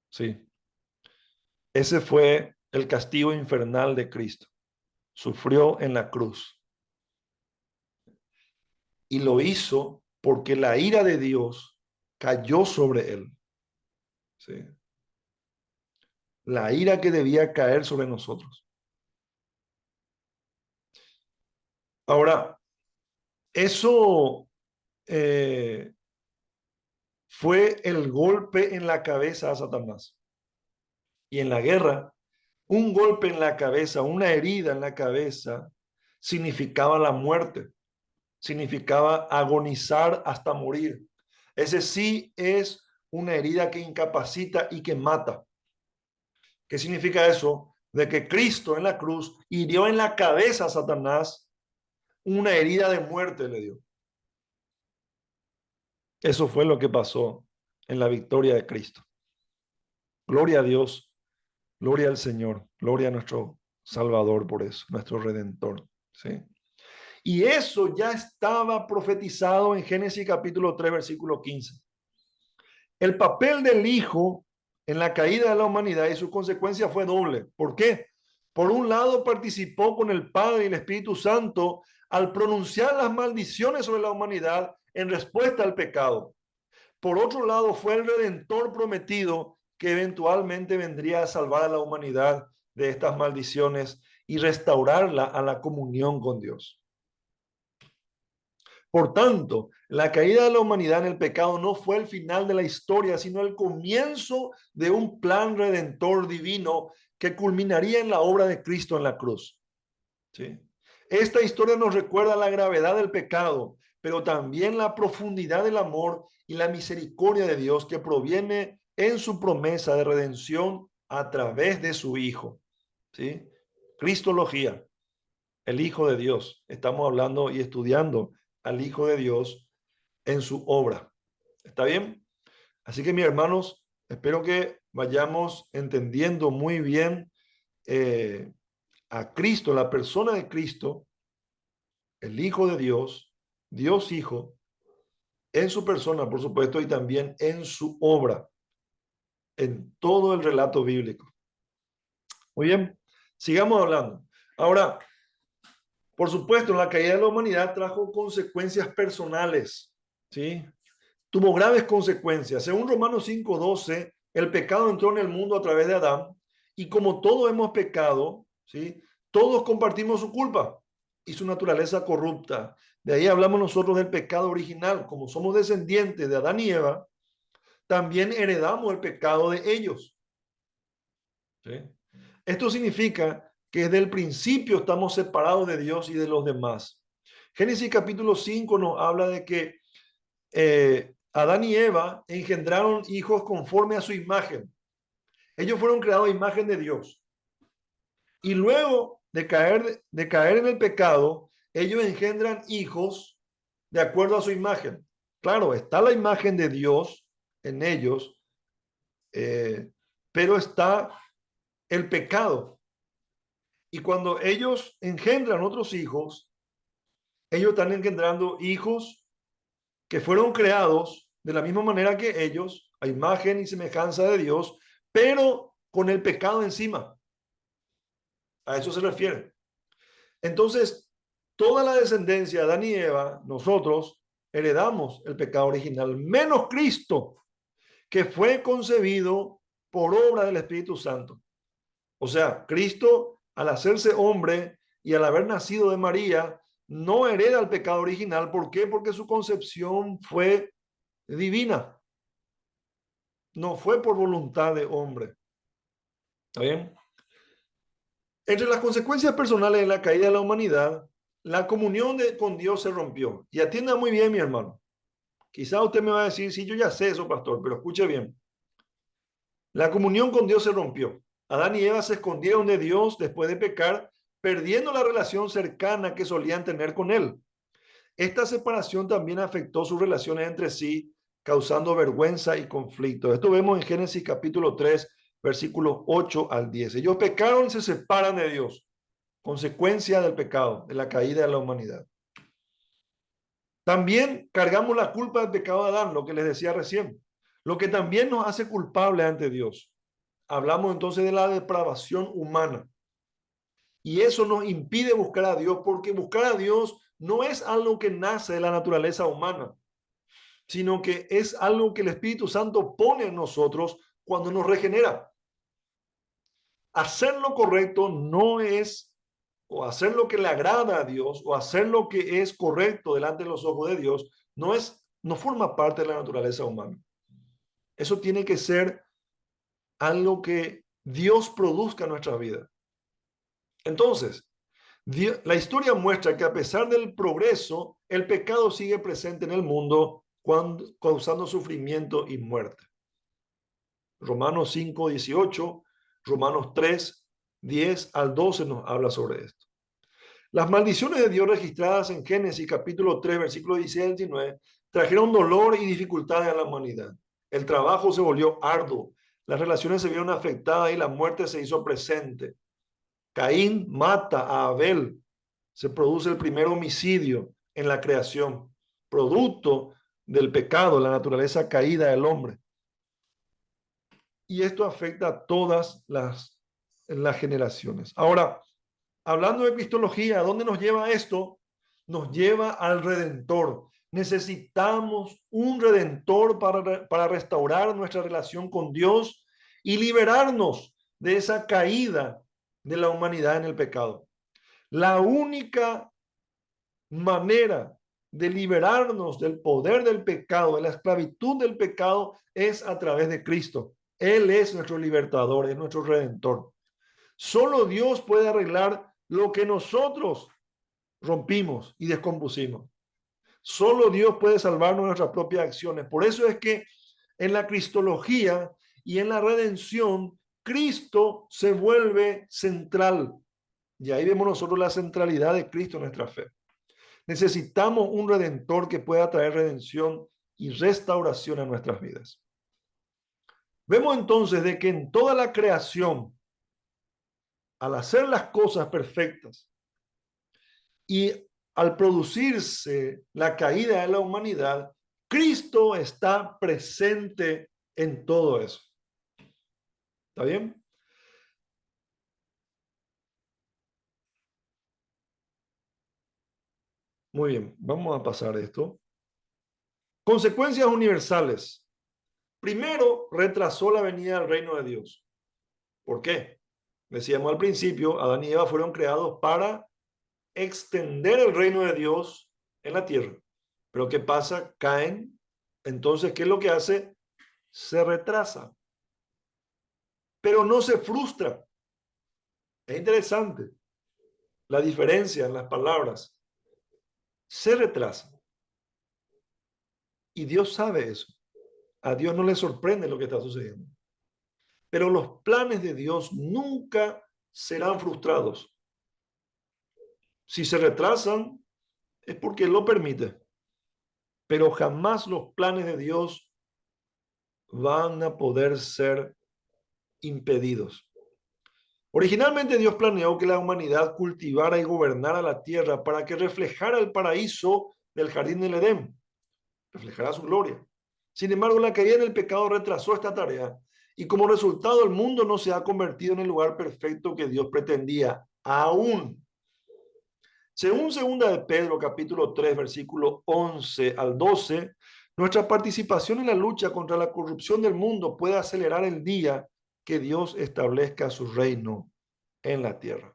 Speaker 1: Sí, ese fue el castigo infernal de Cristo. Sufrió en la cruz. Y lo hizo porque la ira de Dios cayó sobre él. Sí. La ira que debía caer sobre nosotros. Ahora, eso fue el golpe en la cabeza a Satanás. Y en la guerra, un golpe en la cabeza, una herida en la cabeza, significaba la muerte, significaba agonizar hasta morir. Ese sí es una herida que incapacita y que mata. ¿Qué significa eso? De que Cristo en la cruz hirió en la cabeza a Satanás, una herida de muerte le dio. Eso fue lo que pasó en la victoria de Cristo. Gloria a Dios, gloria al Señor, gloria a nuestro Salvador por eso, nuestro Redentor. ¿Sí? Y eso ya estaba profetizado en Génesis capítulo 3, versículo 15. El papel del Hijo en la caída de la humanidad y su consecuencia fue doble. ¿Por qué? Por un lado, participó con el Padre y el Espíritu Santo al pronunciar las maldiciones sobre la humanidad en respuesta al pecado. Por otro lado, fue el Redentor prometido que eventualmente vendría a salvar a la humanidad de estas maldiciones y restaurarla a la comunión con Dios. Por tanto, la caída de la humanidad en el pecado no fue el final de la historia, sino el comienzo de un plan redentor divino que culminaría en la obra de Cristo en la cruz. ¿Sí? Esta historia nos recuerda la gravedad del pecado, pero también la profundidad del amor y la misericordia de Dios que proviene en su promesa de redención a través de su Hijo. ¿Sí? Cristología, el Hijo de Dios. Estamos hablando y estudiando al Hijo de Dios en su obra. ¿Está bien? Así que mis hermanos, espero que vayamos entendiendo muy bien a Cristo, la persona de Cristo, el Hijo de Dios, Dios Hijo, en su persona, por supuesto, y también en su obra, en todo el relato bíblico. Muy bien, sigamos hablando. Ahora, por supuesto, la caída de la humanidad trajo consecuencias personales, ¿sí? Tuvo graves consecuencias. Según Romanos 5:12, el pecado entró en el mundo a través de Adán y como todos hemos pecado, ¿sí? Todos compartimos su culpa y su naturaleza corrupta. De ahí hablamos nosotros del pecado original. Como somos descendientes de Adán y Eva, también heredamos el pecado de ellos, ¿sí? Esto significa que desde el principio estamos separados de Dios y de los demás. Génesis capítulo 5 nos habla de que Adán y Eva engendraron hijos conforme a su imagen. Ellos fueron creados a imagen de Dios. Y luego de caer en el pecado, ellos engendran hijos de acuerdo a su imagen. Claro, está la imagen de Dios en ellos, pero está el pecado. Y cuando ellos engendran otros hijos, ellos están engendrando hijos que fueron creados de la misma manera que ellos, a imagen y semejanza de Dios, pero con el pecado encima. A eso se refiere. Entonces, toda la descendencia de Adán y Eva, nosotros heredamos el pecado original, menos Cristo, que fue concebido por obra del Espíritu Santo. O sea, Cristo, al hacerse hombre y al haber nacido de María, no hereda el pecado original. ¿Por qué? Porque su concepción fue divina. No fue por voluntad de hombre. ¿Está bien? Entre las consecuencias personales de la caída de la humanidad, la comunión con Dios se rompió. Y atienda muy bien, mi hermano. Quizá usted me va a decir, sí, yo ya sé eso, pastor, pero escuche bien. La comunión con Dios se rompió. Adán y Eva se escondieron de Dios después de pecar, perdiendo la relación cercana que solían tener con Él. Esta separación también afectó sus relaciones entre sí, causando vergüenza y conflicto. Esto vemos en Génesis capítulo 3, versículos 8 al 10. Ellos pecaron y se separan de Dios, consecuencia del pecado, de la caída de la humanidad. También cargamos la culpa del pecado de Adán, lo que les decía recién, lo que también nos hace culpables ante Dios. Hablamos entonces de la depravación humana. Y eso nos impide buscar a Dios, porque buscar a Dios no es algo que nace de la naturaleza humana, sino que es algo que el Espíritu Santo pone en nosotros cuando nos regenera. Hacer lo correcto no es, o hacer lo que le agrada a Dios, o hacer lo que es correcto delante de los ojos de Dios, no forma parte de la naturaleza humana. Eso tiene que ser algo que Dios produzca en nuestra vida. Entonces, la historia muestra que a pesar del progreso, el pecado sigue presente en el mundo, causando sufrimiento y muerte. Romanos 5:18, Romanos 3:10 al 12 nos habla sobre esto. Las maldiciones de Dios registradas en Génesis capítulo 3, versículos 16 al 19, trajeron dolor y dificultades a la humanidad. El trabajo se volvió arduo, las relaciones se vieron afectadas y la muerte se hizo presente. Caín mata a Abel, se produce el primer homicidio en la creación, producto del pecado, la naturaleza caída del hombre. Y esto afecta a todas las generaciones. Ahora, hablando de cristología, ¿a dónde nos lleva esto? Nos lleva al Redentor. Necesitamos un Redentor para restaurar nuestra relación con Dios y liberarnos de esa caída de la humanidad en el pecado. La única manera de liberarnos del poder del pecado, de la esclavitud del pecado, es a través de Cristo. Él es nuestro libertador, es nuestro redentor. Solo Dios puede arreglar lo que nosotros rompimos y descompusimos. Solo Dios puede salvarnos nuestras propias acciones. Por eso es que en la cristología y en la redención, Cristo se vuelve central. Y ahí vemos nosotros la centralidad de Cristo en nuestra fe. Necesitamos un redentor que pueda traer redención y restauración a nuestras vidas. Vemos entonces de que en toda la creación al hacer las cosas perfectas y al producirse la caída de la humanidad, Cristo está presente en todo eso. ¿Está bien? Muy bien, vamos a pasar esto. Consecuencias universales. Primero, retrasó la venida del reino de Dios. ¿Por qué? Decíamos al principio, Adán y Eva fueron creados para extender el reino de Dios en la tierra. Pero ¿qué pasa? Caen. Entonces, ¿qué es lo que hace? Se retrasa, pero no se frustra. Es interesante la diferencia en las palabras. Se retrasa. Y Dios sabe eso. A Dios no le sorprende lo que está sucediendo. Pero los planes de Dios nunca serán frustrados. Si se retrasan, es porque Él lo permite. Pero jamás los planes de Dios van a poder ser impedidos. Originalmente Dios planeó que la humanidad cultivara y gobernara la tierra para que reflejara el paraíso del jardín del Edén, reflejará su gloria. Sin embargo, la caída en el pecado retrasó esta tarea y como resultado el mundo no se ha convertido en el lugar perfecto que Dios pretendía, aún. Según segunda de Pedro, capítulo 3, versículo 11 al 12, nuestra participación en la lucha contra la corrupción del mundo puede acelerar el día que Dios establezca su reino en la tierra.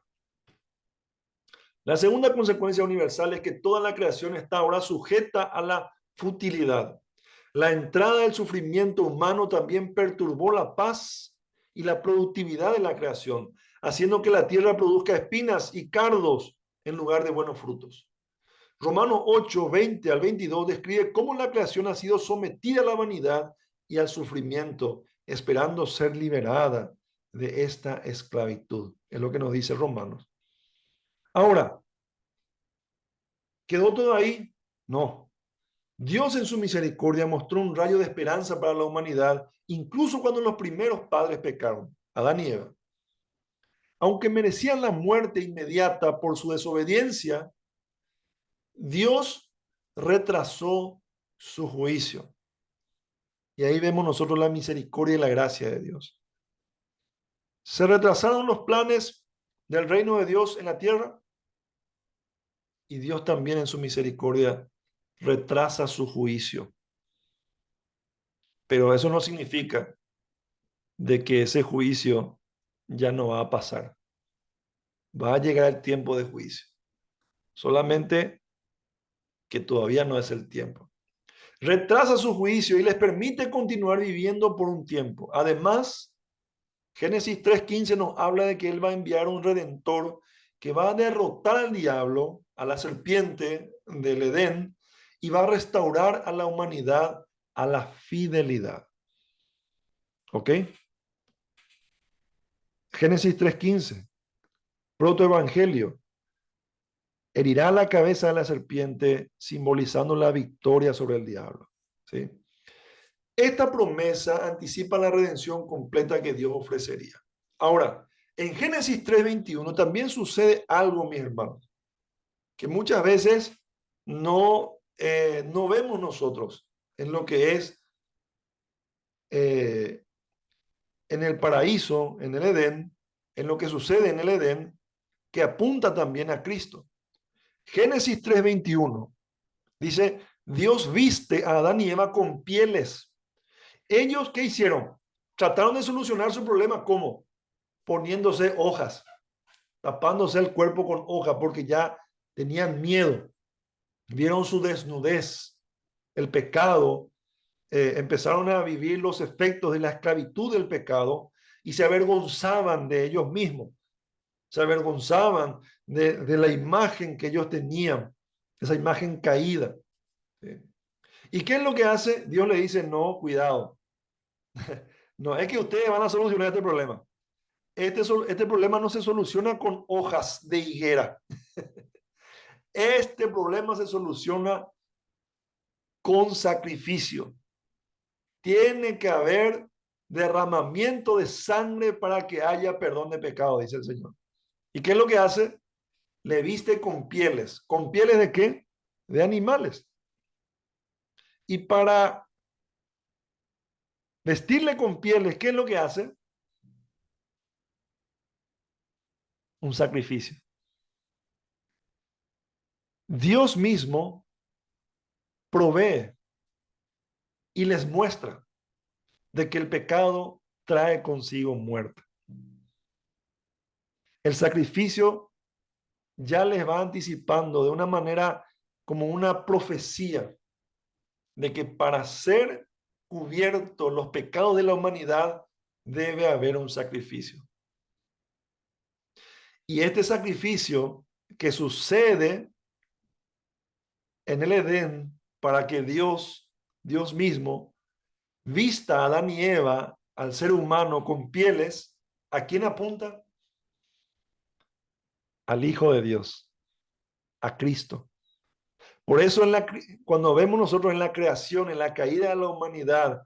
Speaker 1: La segunda consecuencia universal es que toda la creación está ahora sujeta a la futilidad. La entrada del sufrimiento humano también perturbó la paz y la productividad de la creación, haciendo que la tierra produzca espinas y cardos en lugar de buenos frutos. Romanos 8, 20 al 22 describe cómo la creación ha sido sometida a la vanidad y al sufrimiento, esperando ser liberada de esta esclavitud. Es lo que nos dice Romanos. Ahora, ¿quedó todo ahí? No. Dios en su misericordia mostró un rayo de esperanza para la humanidad, incluso cuando los primeros padres pecaron, Adán y Eva. Aunque merecían la muerte inmediata por su desobediencia, Dios retrasó su juicio. Y ahí vemos nosotros la misericordia y la gracia de Dios. Se retrasaron los planes del reino de Dios en la tierra y Dios también en su misericordia retrasa su juicio. Pero eso no significa de que ese juicio ya no va a pasar. Va a llegar el tiempo de juicio. Solamente que todavía no es el tiempo. Retrasa su juicio y les permite continuar viviendo por un tiempo. Además, Génesis 3:15 nos habla de que Él va a enviar un redentor que va a derrotar al diablo, a la serpiente del Edén, y va a restaurar a la humanidad a la fidelidad. ¿Ok? Génesis 3:15, protoevangelio. Herirá la cabeza de la serpiente, simbolizando la victoria sobre el diablo. ¿Sí? Esta promesa anticipa la redención completa que Dios ofrecería. Ahora, en Génesis 3:21 también sucede algo, mis hermanos, que muchas veces no vemos nosotros en lo que es eh, en el paraíso, en el Edén, en lo que sucede en el Edén, que apunta también a Cristo. Génesis 3:21 dice, Dios viste a Adán y Eva con pieles. ¿Ellos qué hicieron? Trataron de solucionar su problema. ¿Cómo? Poniéndose hojas, tapándose el cuerpo con hojas, porque ya tenían miedo. Vieron su desnudez, el pecado, empezaron a vivir los efectos de la esclavitud del pecado y se avergonzaban de ellos mismos. Se avergonzaban de la imagen que ellos tenían, esa imagen caída. ¿Sí? ¿Y qué es lo que hace? Dios le dice, no, cuidado. No es que ustedes van a solucionar este problema. Este problema no se soluciona con hojas de higuera. Este problema se soluciona con sacrificio. Tiene que haber derramamiento de sangre para que haya perdón de pecado, dice el Señor. ¿Y qué es lo que hace? Le viste con pieles. ¿Con pieles de qué? De animales. Y para vestirle con pieles, ¿qué es lo que hace? Un sacrificio. Dios mismo provee y les muestra de que el pecado trae consigo muerte. El sacrificio ya les va anticipando de una manera como una profecía de que para ser cubiertos los pecados de la humanidad debe haber un sacrificio. Y este sacrificio que sucede en el Edén para que Dios mismo, vista a Adán y Eva, al ser humano con pieles, ¿a quién apunta? Al Hijo de Dios, a Cristo. Por eso cuando vemos nosotros en la creación, en la caída de la humanidad,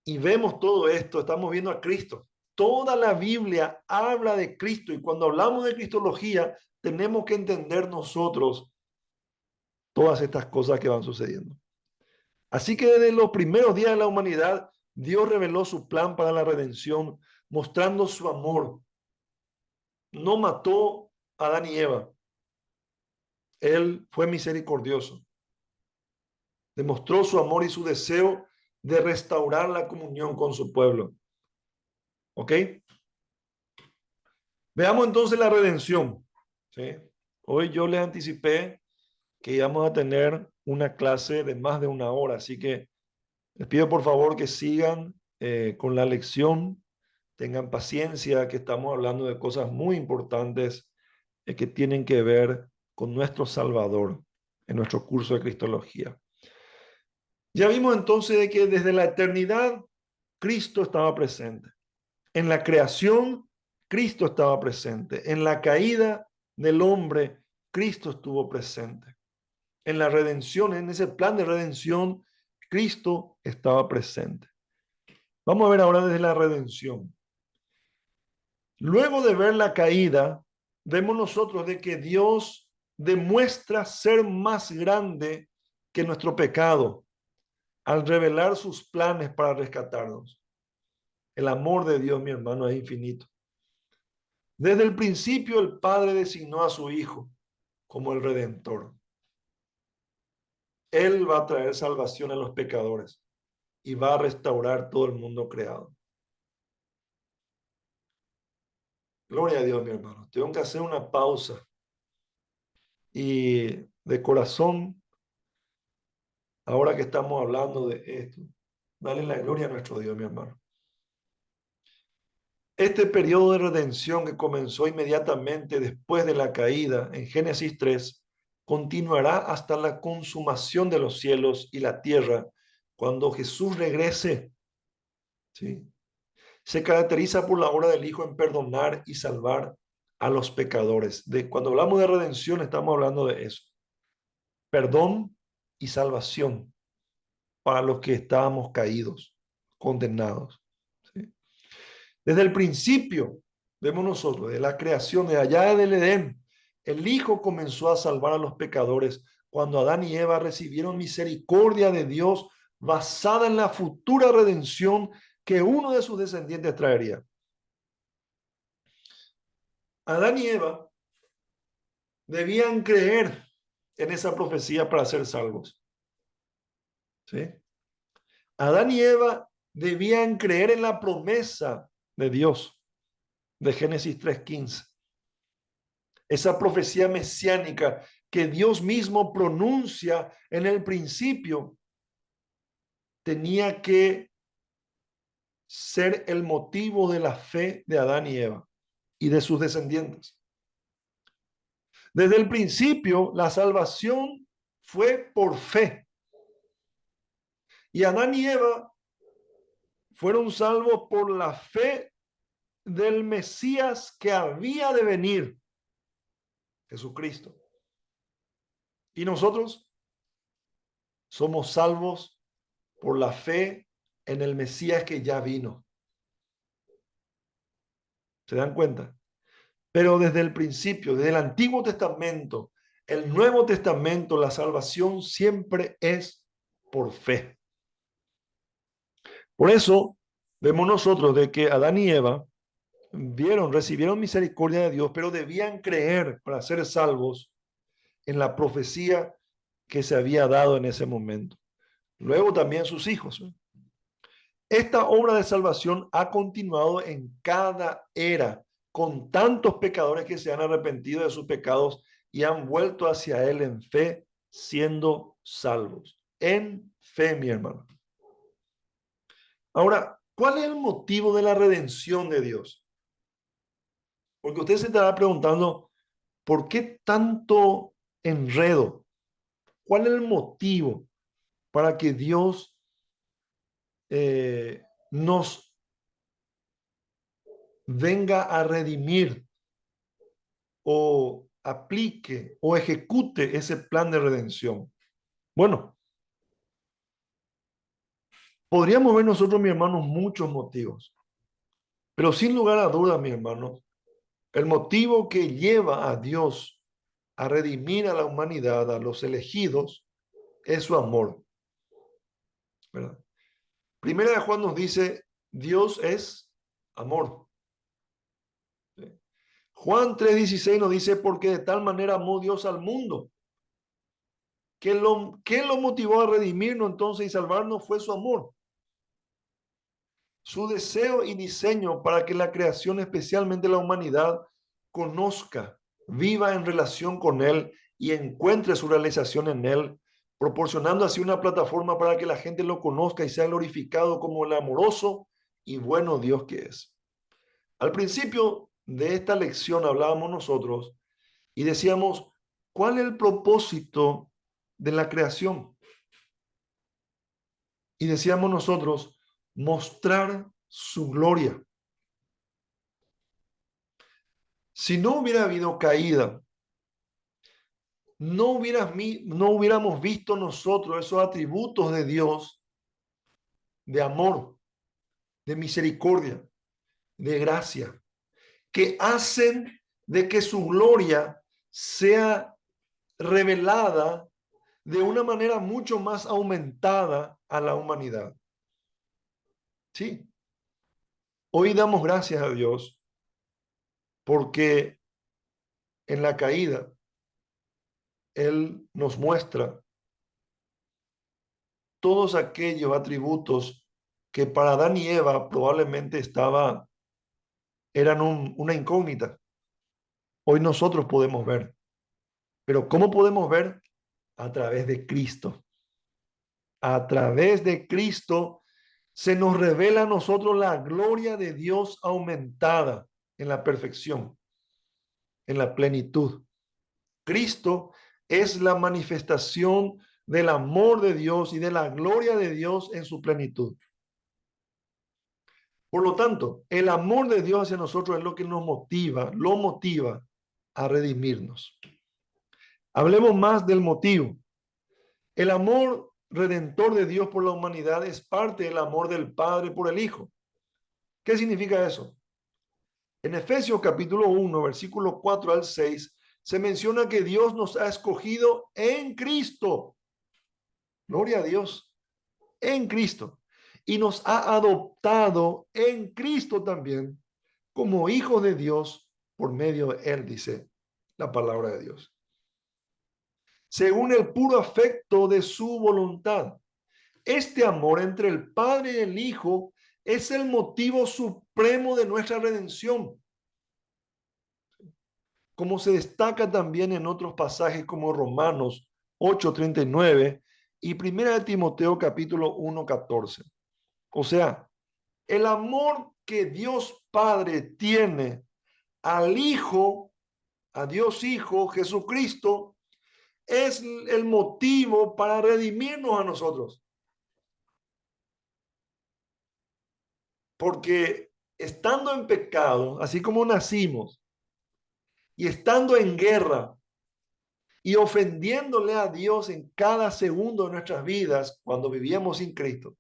Speaker 1: y vemos todo esto, estamos viendo a Cristo. Toda la Biblia habla de Cristo y cuando hablamos de cristología, tenemos que entender nosotros todas estas cosas que van sucediendo. Así que desde los primeros días de la humanidad, Dios reveló su plan para la redención, mostrando su amor. No mató a Adán y Eva. Él fue misericordioso. Demostró su amor y su deseo de restaurar la comunión con su pueblo. ¿Ok? Veamos entonces la redención. ¿Sí? Hoy yo les anticipé que íbamos a tener una clase de más de una hora, así que les pido por favor que sigan con la lección, tengan paciencia, que estamos hablando de cosas muy importantes que tienen que ver con nuestro Salvador en nuestro curso de Cristología. Ya vimos entonces de que desde la eternidad Cristo estaba presente. En la creación, Cristo estaba presente. En la caída del hombre, Cristo estuvo presente. En la redención, en ese plan de redención, Cristo estaba presente. Vamos a ver ahora desde la redención. Luego de ver la caída, vemos nosotros de que Dios demuestra ser más grande que nuestro pecado al revelar sus planes para rescatarnos. El amor de Dios, mi hermano, es infinito. Desde el principio el Padre designó a su Hijo como el Redentor. Él va a traer salvación a los pecadores y va a restaurar todo el mundo creado. Gloria a Dios, mi hermano. Tengo que hacer una pausa y de corazón, ahora que estamos hablando de esto, dale la gloria a nuestro Dios, mi hermano. Este periodo de redención que comenzó inmediatamente después de la caída en Génesis 3 continuará hasta la consumación de los cielos y la tierra cuando Jesús regrese. ¿Sí? Se caracteriza por la obra del Hijo en perdonar y salvar a los pecadores. Cuando hablamos de redención estamos hablando de eso. Perdón y salvación para los que estábamos caídos, condenados. ¿Sí? Desde el principio, vemos nosotros, de la creación, de allá del Edén, el Hijo comenzó a salvar a los pecadores cuando Adán y Eva recibieron misericordia de Dios basada en la futura redención que uno de sus descendientes traería. Adán y Eva debían creer en esa profecía para ser salvos. ¿Sí? Adán y Eva debían creer en la promesa de Dios de Génesis 3:15. Esa profecía mesiánica que Dios mismo pronuncia en el principio tenía que ser el motivo de la fe de Adán y Eva y de sus descendientes. Desde el principio, la salvación fue por fe. Y Adán y Eva fueron salvos por la fe del Mesías que había de venir, Jesucristo. Y nosotros somos salvos por la fe en el Mesías que ya vino. ¿Se dan cuenta? Pero desde el principio, desde el Antiguo Testamento, el Nuevo Testamento, la salvación siempre es por fe. Por eso vemos nosotros de que Adán y Eva recibieron misericordia de Dios, pero debían creer para ser salvos en la profecía que se había dado en ese momento. Luego también sus hijos. Esta obra de salvación ha continuado en cada era, con tantos pecadores que se han arrepentido de sus pecados y han vuelto hacia Él en fe, siendo salvos. En fe, mi hermano. Ahora, ¿cuál es el motivo de la redención de Dios? Porque usted se estará preguntando, ¿por qué tanto enredo? ¿Cuál es el motivo para que Dios nos venga a redimir o aplique o ejecute ese plan de redención? Bueno, podríamos ver nosotros, mi hermano, muchos motivos, pero sin lugar a dudas, mi hermano, el motivo que lleva a Dios a redimir a la humanidad, a los elegidos, es su amor, ¿verdad? Primera de Juan nos dice, Dios es amor. ¿Sí? Juan 3:16 nos dice, porque de tal manera amó Dios al mundo, que lo motivó a redimirnos entonces y salvarnos fue su amor. Su deseo y diseño para que la creación, especialmente la humanidad, conozca, viva en relación con Él y encuentre su realización en Él, proporcionando así una plataforma para que la gente lo conozca y sea glorificado como el amoroso y bueno Dios que es. Al principio de esta lección hablábamos nosotros y decíamos, ¿cuál es el propósito de la creación? Y decíamos nosotros, mostrar su gloria. Si no hubiera habido caída, no hubiéramos visto nosotros esos atributos de Dios, de amor, de misericordia, de gracia, que hacen de que su gloria sea revelada de una manera mucho más aumentada a la humanidad. Sí, hoy damos gracias a Dios porque en la caída Él nos muestra todos aquellos atributos que para Adán y Eva probablemente eran una incógnita. Hoy nosotros podemos ver. Pero ¿cómo podemos ver? A través de Cristo. A través de Cristo se nos revela a nosotros la gloria de Dios aumentada en la perfección, en la plenitud. Cristo es la manifestación del amor de Dios y de la gloria de Dios en su plenitud. Por lo tanto, el amor de Dios hacia nosotros es lo que nos motiva, lo motiva a redimirnos. Hablemos más del motivo. El amor redentor de Dios por la humanidad es parte del amor del Padre por el Hijo. ¿Qué significa eso? En Efesios capítulo 1, versículo 4 al 6, se menciona que Dios nos ha escogido en Cristo. Gloria a Dios, en Cristo. Y nos ha adoptado en Cristo también como hijos de Dios por medio de Él, dice la palabra de Dios. Según el puro afecto de su voluntad. Este amor entre el Padre y el Hijo es el motivo supremo de nuestra redención, como se destaca también en otros pasajes como Romanos 8:39 y Primera de Timoteo capítulo 1:14. O sea, el amor que Dios Padre tiene al Hijo, a Dios Hijo, Jesucristo, es el motivo para redimirnos a nosotros. Porque estando en pecado, así como nacimos, y estando en guerra y ofendiéndole a Dios en cada segundo de nuestras vidas cuando vivíamos sin Cristo,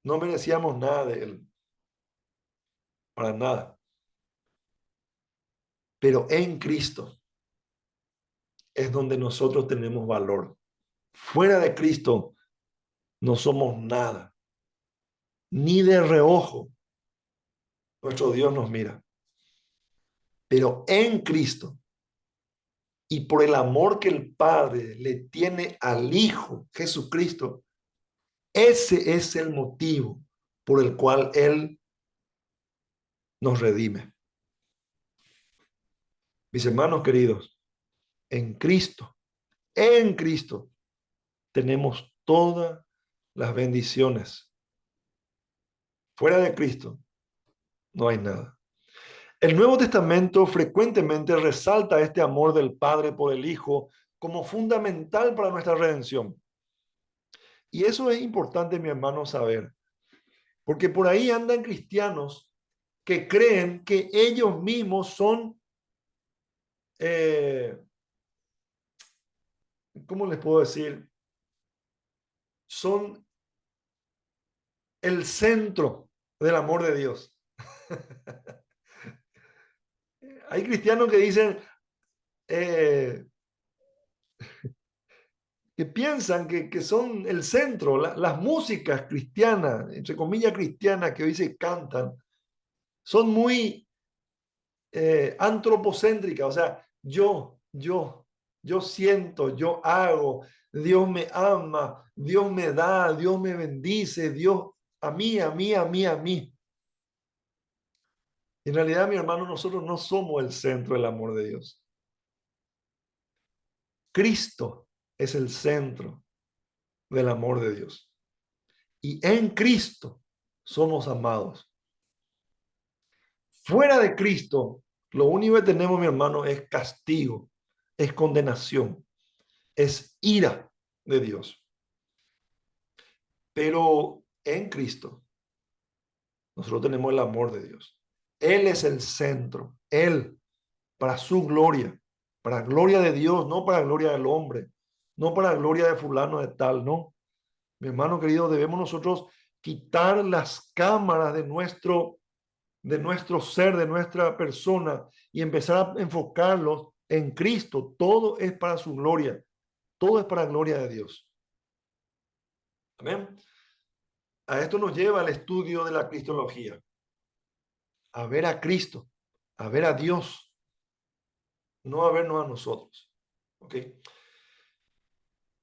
Speaker 1: no merecíamos nada de Él, para nada. Pero en Cristo es donde nosotros tenemos valor. Fuera de Cristo no somos nada. Ni de reojo nuestro Dios nos mira. Pero en Cristo y por el amor que el Padre le tiene al Hijo Jesucristo, ese es el motivo por el cual Él nos redime. Mis hermanos queridos, en Cristo tenemos todas las bendiciones. Fuera de Cristo no hay nada. El Nuevo Testamento frecuentemente resalta este amor del Padre por el Hijo como fundamental para nuestra redención. Y eso es importante, mi hermano, saber, porque por ahí andan cristianos que creen que ellos mismos son, ¿cómo les puedo decir? Son el centro del amor de Dios. Hay cristianos que dicen, eh, que piensan que son el centro, las músicas cristianas, entre comillas cristianas, que hoy se cantan, son muy antropocéntricas, o sea, yo siento, yo hago, Dios me ama, Dios me da, Dios me bendice, Dios a mí, a mí, a mí, a mí. En realidad, mi hermano, nosotros no somos el centro del amor de Dios. Cristo es el centro del amor de Dios. Y en Cristo somos amados. Fuera de Cristo, lo único que tenemos, mi hermano, es castigo, es condenación, es ira de Dios. Pero en Cristo, nosotros tenemos el amor de Dios. Él es el centro, Él, para su gloria, para gloria de Dios, no para gloria del hombre, no para gloria de fulano de tal, no. Mi hermano querido, debemos nosotros quitar las cámaras de nuestro ser, de nuestra persona y empezar a enfocarlos en Cristo. Todo es para su gloria, todo es para la gloria de Dios. Amén. A esto nos lleva el estudio de la cristología, a ver a Cristo, a ver a Dios, no a vernos a nosotros. ¿Ok?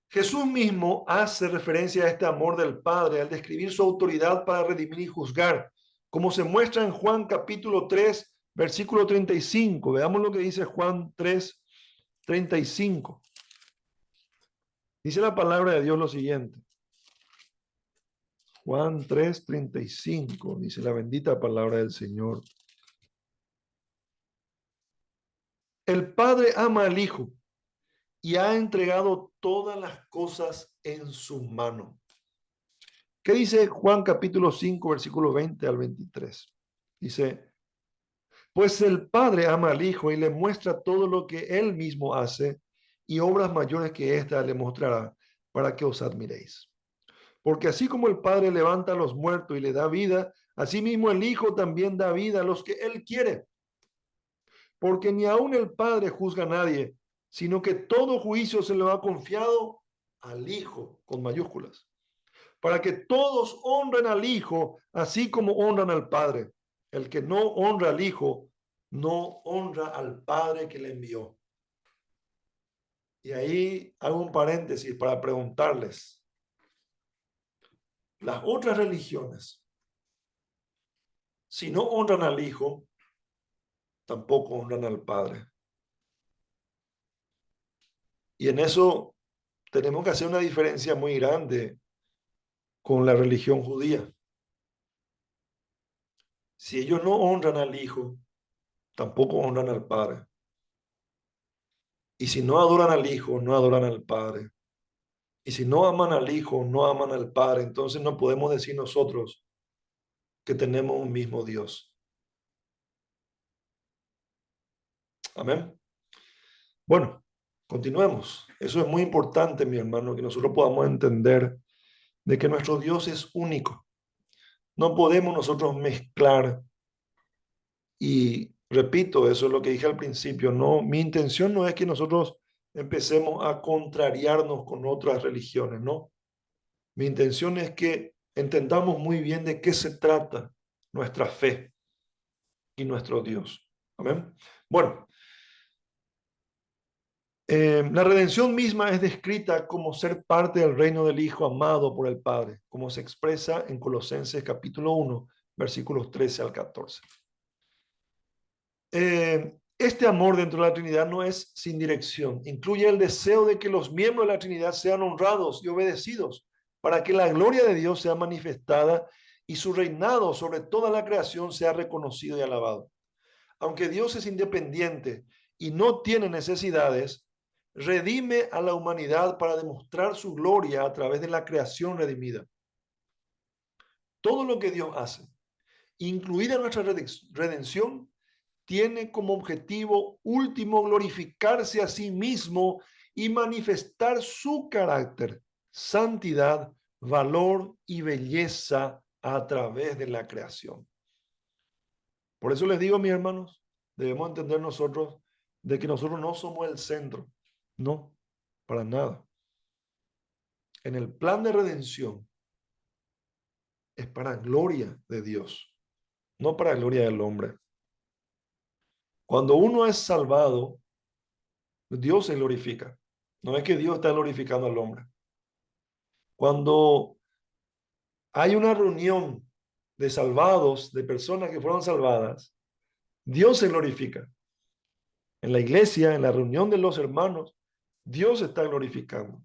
Speaker 1: Jesús mismo hace referencia a este amor del Padre al describir su autoridad para redimir y juzgar, como se muestra en Juan capítulo 3, versículo 35. Veamos lo que dice Juan 3, 35. Dice la palabra de Dios lo siguiente. Juan 3, 35. Dice la bendita palabra del Señor. El Padre ama al Hijo y ha entregado todas las cosas en su mano. ¿Qué dice Juan capítulo 5, versículo 20 al 23? Dice, pues el Padre ama al Hijo y le muestra todo lo que Él mismo hace, y obras mayores que ésta le mostrará, para que os admiréis. Porque así como el Padre levanta a los muertos y le da vida, asimismo el Hijo también da vida a los que Él quiere. Porque ni aun el Padre juzga a nadie, sino que todo juicio se le ha confiado al Hijo, con mayúsculas, para que todos honren al Hijo, así como honran al Padre. El que no honra al Hijo, no honra al Padre que le envió. Y ahí hago un paréntesis para preguntarles, las otras religiones, si no honran al Hijo, tampoco honran al Padre. Y en eso tenemos que hacer una diferencia muy grande con la religión judía. Si ellos no honran al Hijo, tampoco honran al Padre. Y si no adoran al Hijo, no adoran al Padre. Y si no aman al Hijo, no aman al Padre. Entonces no podemos decir nosotros que tenemos un mismo Dios. Amén. Bueno, continuemos. Eso es muy importante, mi hermano, que nosotros podamos entender de que nuestro Dios es único. No podemos nosotros mezclar y Repito, eso es lo que dije al principio. No, mi intención no es que nosotros empecemos a contrariarnos con otras religiones, no. Mi intención es que entendamos muy bien de qué se trata nuestra fe y nuestro Dios. Amén. Bueno, la redención misma es descrita como ser parte del reino del Hijo amado por el Padre, como se expresa en Colosenses capítulo 1, versículos 13 al 14. Este amor dentro de la Trinidad no es sin dirección. Incluye el deseo de que los miembros de la Trinidad sean honrados y obedecidos para que la gloria de Dios sea manifestada y su reinado sobre toda la creación sea reconocido y alabado. Aunque Dios es independiente y no tiene necesidades, redime a la humanidad para demostrar su gloria a través de la creación redimida. Todo lo que Dios hace, incluida nuestra redención, tiene como objetivo último glorificarse a sí mismo y manifestar su carácter, santidad, valor y belleza a través de la creación. Por eso les digo, mis hermanos, debemos entender nosotros de que nosotros no somos el centro, no, para nada. En el plan de redención es para gloria de Dios, no para gloria del hombre. Cuando uno es salvado, Dios se glorifica. No es que Dios está glorificando al hombre. Cuando hay una reunión de salvados, de personas que fueron salvadas, Dios se glorifica. En la iglesia, en la reunión de los hermanos, Dios se está glorificando.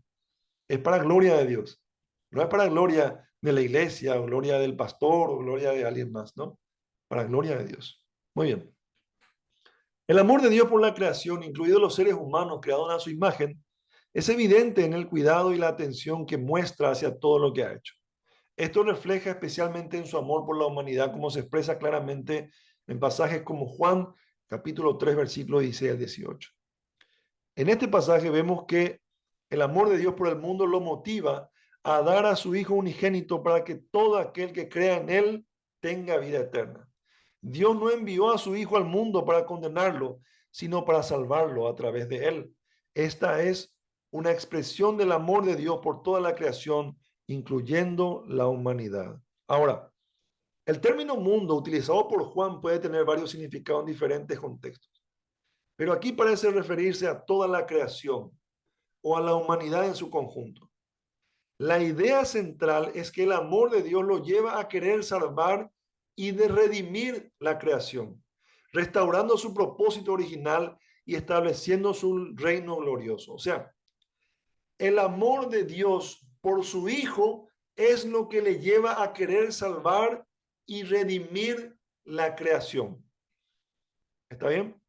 Speaker 1: Es para gloria de Dios. No es para gloria de la iglesia, o gloria del pastor, o gloria de alguien más, ¿no? Para gloria de Dios. Muy bien. El amor de Dios por la creación, incluidos los seres humanos creados a su imagen, es evidente en el cuidado y la atención que muestra hacia todo lo que ha hecho. Esto refleja especialmente en su amor por la humanidad, como se expresa claramente en pasajes como Juan, capítulo 3, versículos 16 al 18. En este pasaje vemos que el amor de Dios por el mundo lo motiva a dar a su Hijo unigénito para que todo aquel que crea en Él tenga vida eterna. Dios no envió a su Hijo al mundo para condenarlo, sino para salvarlo a través de Él. Esta es una expresión del amor de Dios por toda la creación, incluyendo la humanidad. Ahora, el término mundo utilizado por Juan puede tener varios significados en diferentes contextos, pero aquí parece referirse a toda la creación o a la humanidad en su conjunto. La idea central es que el amor de Dios lo lleva a querer salvar y de redimir la creación, restaurando su propósito original y estableciendo su reino glorioso. O sea, el amor de Dios por su Hijo es lo que le lleva a querer salvar y redimir la creación. ¿Está bien?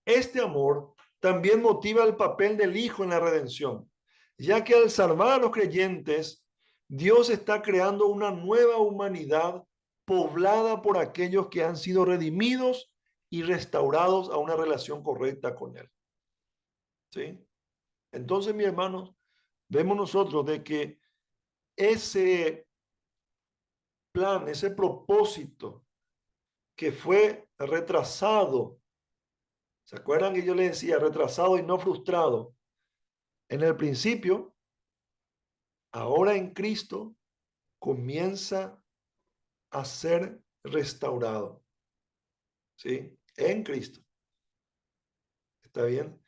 Speaker 1: Este amor también motiva el papel del Hijo en la redención, ya que al salvar a los creyentes, Dios está creando una nueva humanidad poblada por aquellos que han sido redimidos y restaurados a una relación correcta con Él. ¿Sí? Entonces, mis hermanos, vemos nosotros de que ese plan, ese propósito que fue retrasado, ¿se acuerdan que yo les decía retrasado y no frustrado? En el principio, ahora en Cristo, comienza a ser restaurado. ¿Sí? En Cristo. ¿Está bien?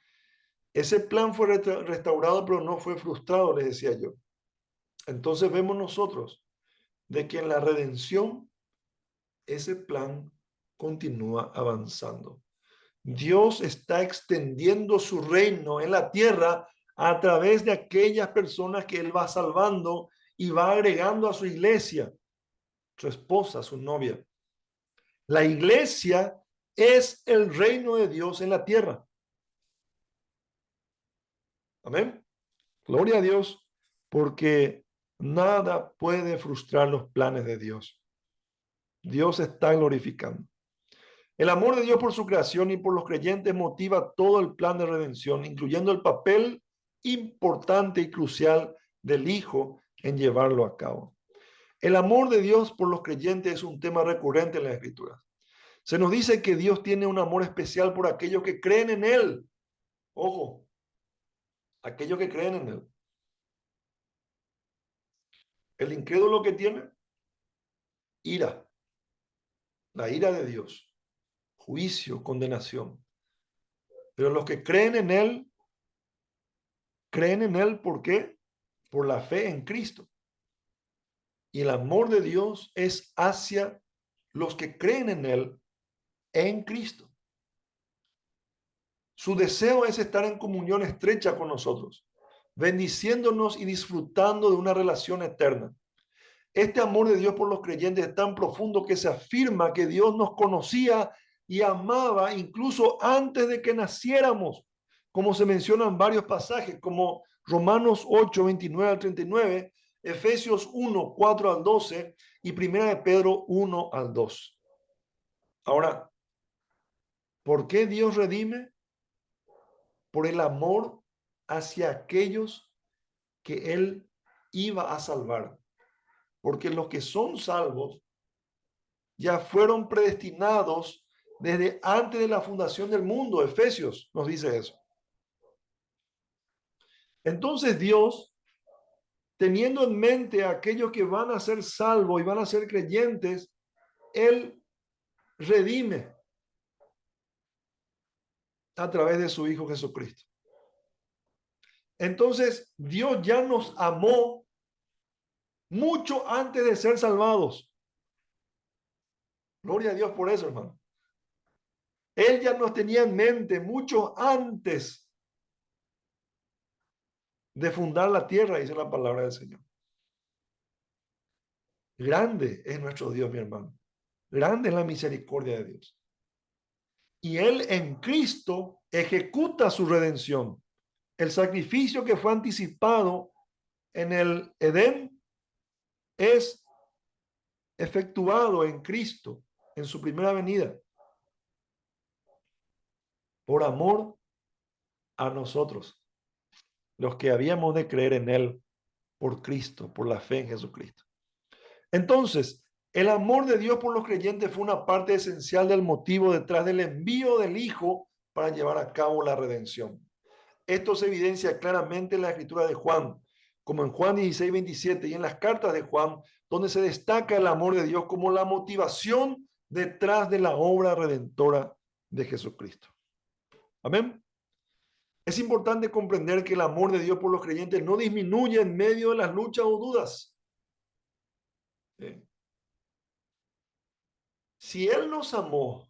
Speaker 1: Ese plan fue restaurado, pero no fue frustrado, les decía yo. Entonces vemos nosotros de que en la redención ese plan continúa avanzando. Dios está extendiendo su reino en la tierra a través de aquellas personas que Él va salvando y va agregando a su iglesia, su esposa, su novia. La iglesia es el reino de Dios en la tierra. Amén. Gloria a Dios, porque nada puede frustrar los planes de Dios. Dios está glorificando. El amor de Dios por su creación y por los creyentes motiva todo el plan de redención, incluyendo el papel importante y crucial del Hijo en llevarlo a cabo. El amor de Dios por los creyentes es un tema recurrente en las Escrituras. Se nos dice que Dios tiene un amor especial por aquellos que creen en Él. Ojo, aquellos que creen en Él. El incrédulo que tiene ira, la ira de Dios, juicio, condenación. Pero los que creen en Él, ¿por qué? Por la fe en Cristo. Y el amor de Dios es hacia los que creen en Él, en Cristo. Su deseo es estar en comunión estrecha con nosotros, bendiciéndonos y disfrutando de una relación eterna. Este amor de Dios por los creyentes es tan profundo que se afirma que Dios nos conocía y amaba incluso antes de que naciéramos, como se menciona en varios pasajes, como Romanos 8, 29 al 39, Efesios 1, 4 al 12 y Primera de Pedro 1 al 2. Ahora, ¿por qué Dios redime? Por el amor hacia aquellos que Él iba a salvar. Porque los que son salvos ya fueron predestinados desde antes de la fundación del mundo. Efesios nos dice eso. Entonces Dios, teniendo en mente a aquellos que van a ser salvos y van a ser creyentes, Él redime a través de su Hijo Jesucristo. Entonces Dios ya nos amó mucho antes de ser salvados. Gloria a Dios por eso, hermano. Él ya nos tenía en mente mucho antes de fundar la tierra, dice la palabra del Señor. Grande es nuestro Dios, mi hermano. Grande es la misericordia de Dios. Y Él en Cristo ejecuta su redención. El sacrificio que fue anticipado en el Edén es efectuado en Cristo, en su primera venida, por amor a nosotros, los que habíamos de creer en Él por Cristo, por la fe en Jesucristo. Entonces, el amor de Dios por los creyentes fue una parte esencial del motivo detrás del envío del Hijo para llevar a cabo la redención. Esto se evidencia claramente en la escritura de Juan, como en Juan 16, 27 y en las cartas de Juan, donde se destaca el amor de Dios como la motivación detrás de la obra redentora de Jesucristo. Amén. Es importante comprender que el amor de Dios por los creyentes no disminuye en medio de las luchas o dudas. Si Él nos amó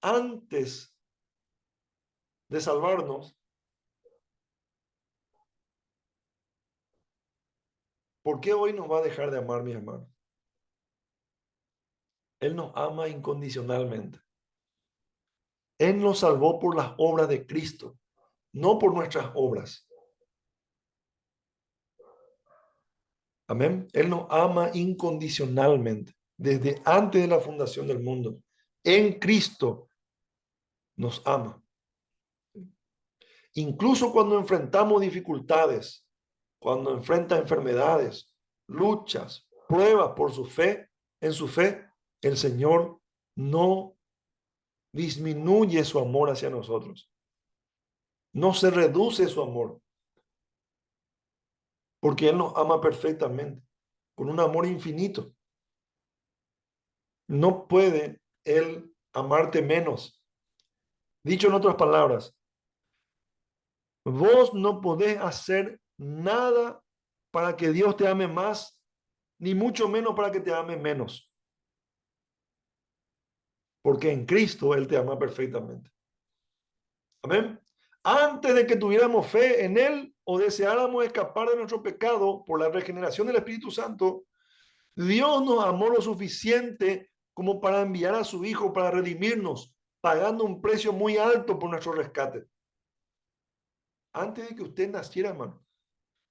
Speaker 1: antes de salvarnos, ¿por qué hoy nos va a dejar de amar, mis hermanos? Él nos ama incondicionalmente. Él nos salvó por las obras de Cristo, no por nuestras obras. Amén. Él nos ama incondicionalmente, desde antes de la fundación del mundo. En Cristo nos ama. Incluso cuando enfrentamos dificultades, cuando enfrenta enfermedades, luchas, pruebas por su fe, en su fe, el Señor no disminuye su amor hacia nosotros. No se reduce su amor, porque Él nos ama perfectamente, con un amor infinito. No puede Él amarte menos. Dicho en otras palabras, vos no podés hacer nada para que Dios te ame más, ni mucho menos para que te ame menos. Porque en Cristo Él te ama perfectamente. Amén. Antes de que tuviéramos fe en Él o deseáramos escapar de nuestro pecado por la regeneración del Espíritu Santo, Dios nos amó lo suficiente como para enviar a su Hijo para redimirnos, pagando un precio muy alto por nuestro rescate. Antes de que usted naciera, hermano,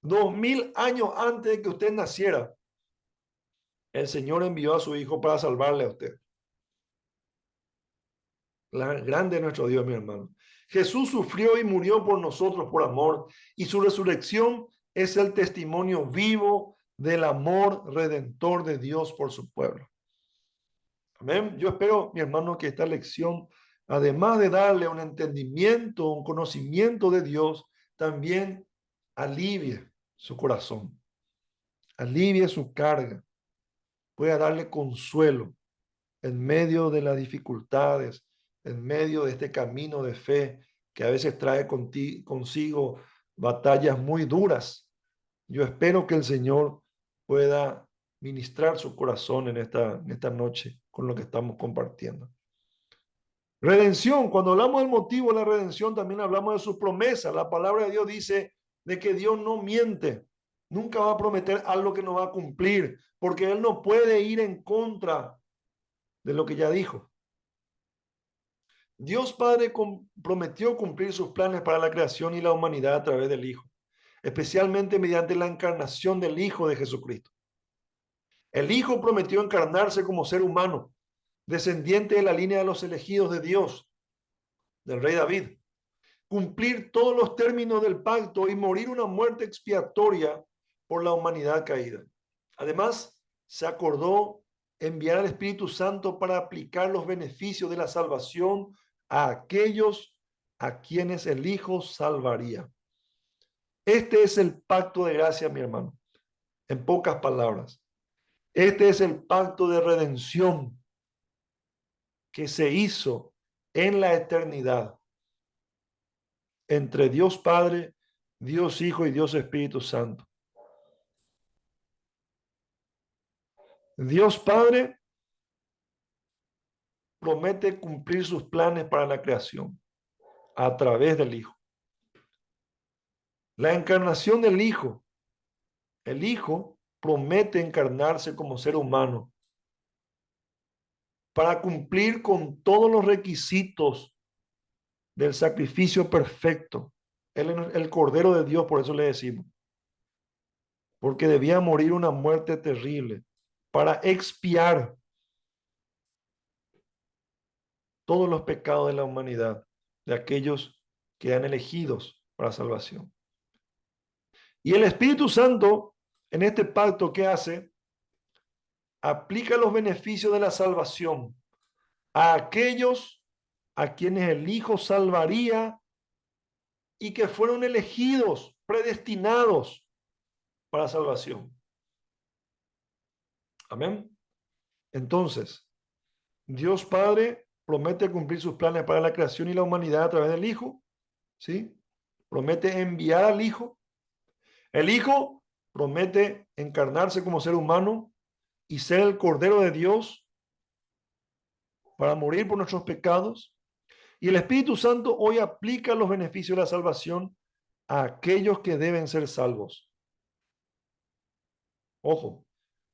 Speaker 1: 2000 años antes de que usted naciera, el Señor envió a su Hijo para salvarle a usted. La grande es nuestro Dios, mi hermano. Jesús sufrió y murió por nosotros por amor, y su resurrección es el testimonio vivo del amor redentor de Dios por su pueblo. Amén. Yo espero, mi hermano, que esta lección, además de darle un entendimiento, un conocimiento de Dios, también alivie su corazón, alivie su carga, pueda darle consuelo en medio de las dificultades, en medio de este camino de fe que a veces trae consigo batallas muy duras. Yo espero que el Señor pueda ministrar su corazón en esta noche con lo que estamos compartiendo. Redención, cuando hablamos del motivo de la redención, también hablamos de sus promesas. La palabra de Dios dice de que Dios no miente, nunca va a prometer algo que no va a cumplir, porque Él no puede ir en contra de lo que ya dijo. Dios Padre prometió cumplir sus planes para la creación y la humanidad a través del Hijo, especialmente mediante la encarnación del Hijo de Jesucristo. El Hijo prometió encarnarse como ser humano, descendiente de la línea de los elegidos de Dios, del rey David, cumplir todos los términos del pacto y morir una muerte expiatoria por la humanidad caída. Además, se acordó enviar al Espíritu Santo para aplicar los beneficios de la salvación a aquellos a quienes el Hijo salvaría. Este es el pacto de gracia, mi hermano, en pocas palabras. Este es el pacto de redención que se hizo en la eternidad entre Dios Padre, Dios Hijo y Dios Espíritu Santo. Dios Padre promete cumplir sus planes para la creación a través del Hijo. La encarnación del Hijo. El Hijo promete encarnarse como ser humano para cumplir con todos los requisitos del sacrificio perfecto. Él es el Cordero de Dios, por eso le decimos. Porque debía morir una muerte terrible para expiar todos los pecados de la humanidad, de aquellos que eran elegidos para salvación. Y el Espíritu Santo, en este pacto, ¿qué hace? Aplica los beneficios de la salvación a aquellos a quienes el Hijo salvaría y que fueron elegidos, predestinados para salvación. Amén. Entonces, Dios Padre promete cumplir sus planes para la creación y la humanidad a través del Hijo, ¿sí? Promete enviar al Hijo. El Hijo promete encarnarse como ser humano y ser el Cordero de Dios para morir por nuestros pecados. Y el Espíritu Santo hoy aplica los beneficios de la salvación a aquellos que deben ser salvos. Ojo,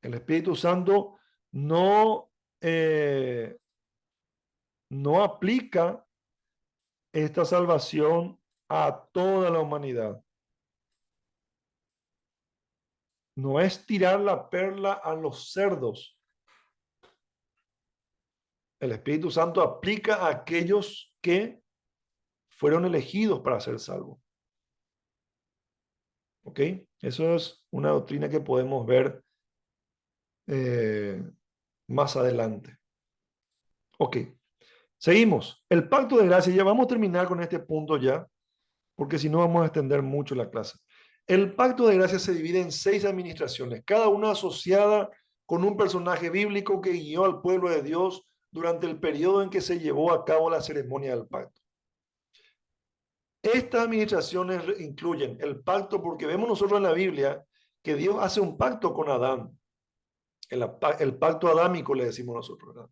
Speaker 1: el Espíritu Santo no, no aplica esta salvación a toda la humanidad. No es tirar la perla a los cerdos. El Espíritu Santo aplica a aquellos que fueron elegidos para ser salvos. ¿Ok? Eso es una doctrina que podemos ver más adelante. Ok, seguimos. El pacto de gracia, ya vamos a terminar con este punto ya, porque si no vamos a extender mucho la clase. El pacto de gracia se divide en 6 administraciones, cada una asociada con un personaje bíblico que guió al pueblo de Dios durante el periodo en que se llevó a cabo la ceremonia del pacto. Estas administraciones incluyen el pacto, porque vemos nosotros en la Biblia que Dios hace un pacto con Adán, el pacto adámico le decimos nosotros, ¿verdad?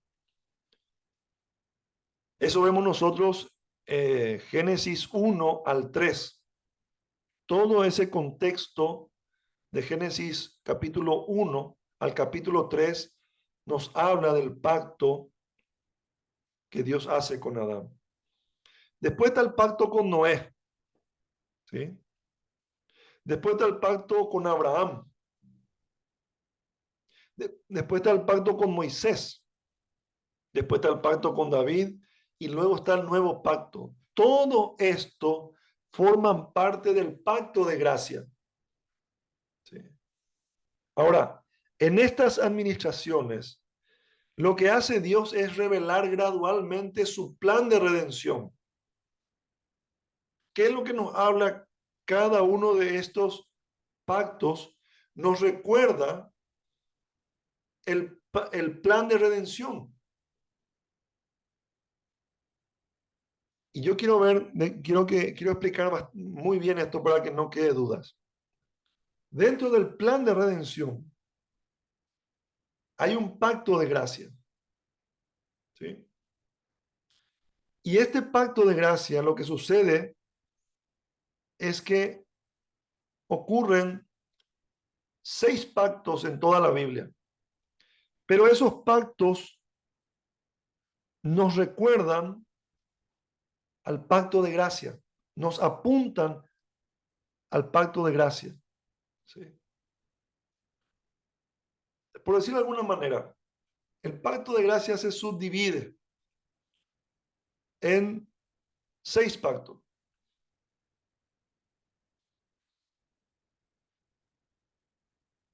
Speaker 1: Eso vemos nosotros, Génesis 1 al 3. Todo ese contexto de Génesis capítulo 1 al capítulo 3 nos habla del pacto que Dios hace con Adán. Después está el pacto con Noé, ¿sí? Después está el pacto con Abraham. Después está el pacto con Moisés. Después está el pacto con David y luego está el nuevo pacto. Todo esto forman parte del pacto de gracia. ¿Sí? Ahora, en estas administraciones, Lo que hace Dios es revelar gradualmente su plan de redención. ¿Qué es lo que nos habla cada uno de estos pactos? Nos recuerda el plan de redención. Y yo quiero ver, quiero explicar muy bien esto para que no quede dudas. Dentro del plan de redención hay un pacto de gracia, ¿sí? Y este pacto de gracia, lo que sucede es que ocurren 6 pactos en toda la Biblia, pero esos pactos nos recuerdan al pacto de gracia, nos apuntan al pacto de gracia, ¿sí? Por decirlo de alguna manera, el pacto de gracia se subdivide en 6 pactos.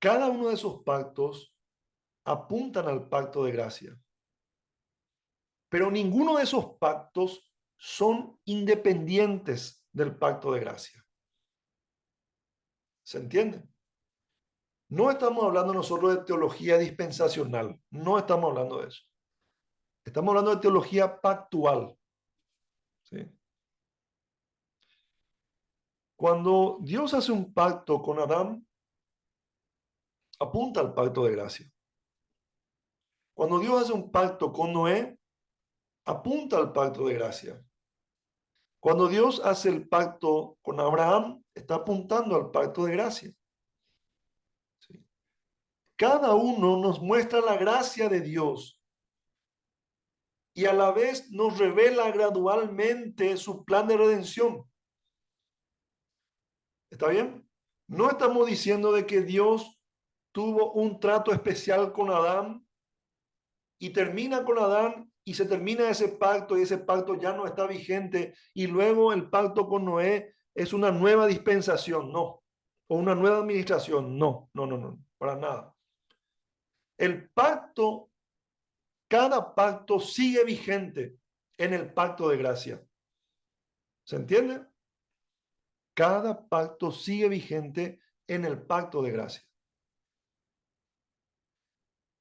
Speaker 1: Cada uno de esos pactos apuntan al pacto de gracia, pero ninguno de esos pactos son independientes del pacto de gracia. ¿Se entiende? No estamos hablando nosotros de teología dispensacional, no estamos hablando de eso. Estamos hablando de teología pactual, ¿sí? Cuando Dios hace un pacto con Adán, apunta al pacto de gracia. Cuando Dios hace un pacto con Noé, apunta al pacto de gracia. Cuando Dios hace el pacto con Abraham, está apuntando al pacto de gracia, ¿sí? Cada uno nos muestra la gracia de Dios y a la vez nos revela gradualmente su plan de redención. ¿Está bien? No estamos diciendo de que Dios tuvo un trato especial con Adán y termina con Adán y se termina ese pacto y ese pacto ya no está vigente y luego el pacto con Noé es una nueva dispensación, no, o una nueva administración, no, no, no, no, para nada. El pacto, cada pacto sigue vigente en el pacto de gracia. ¿Se entiende? Cada pacto sigue vigente en el pacto de gracia.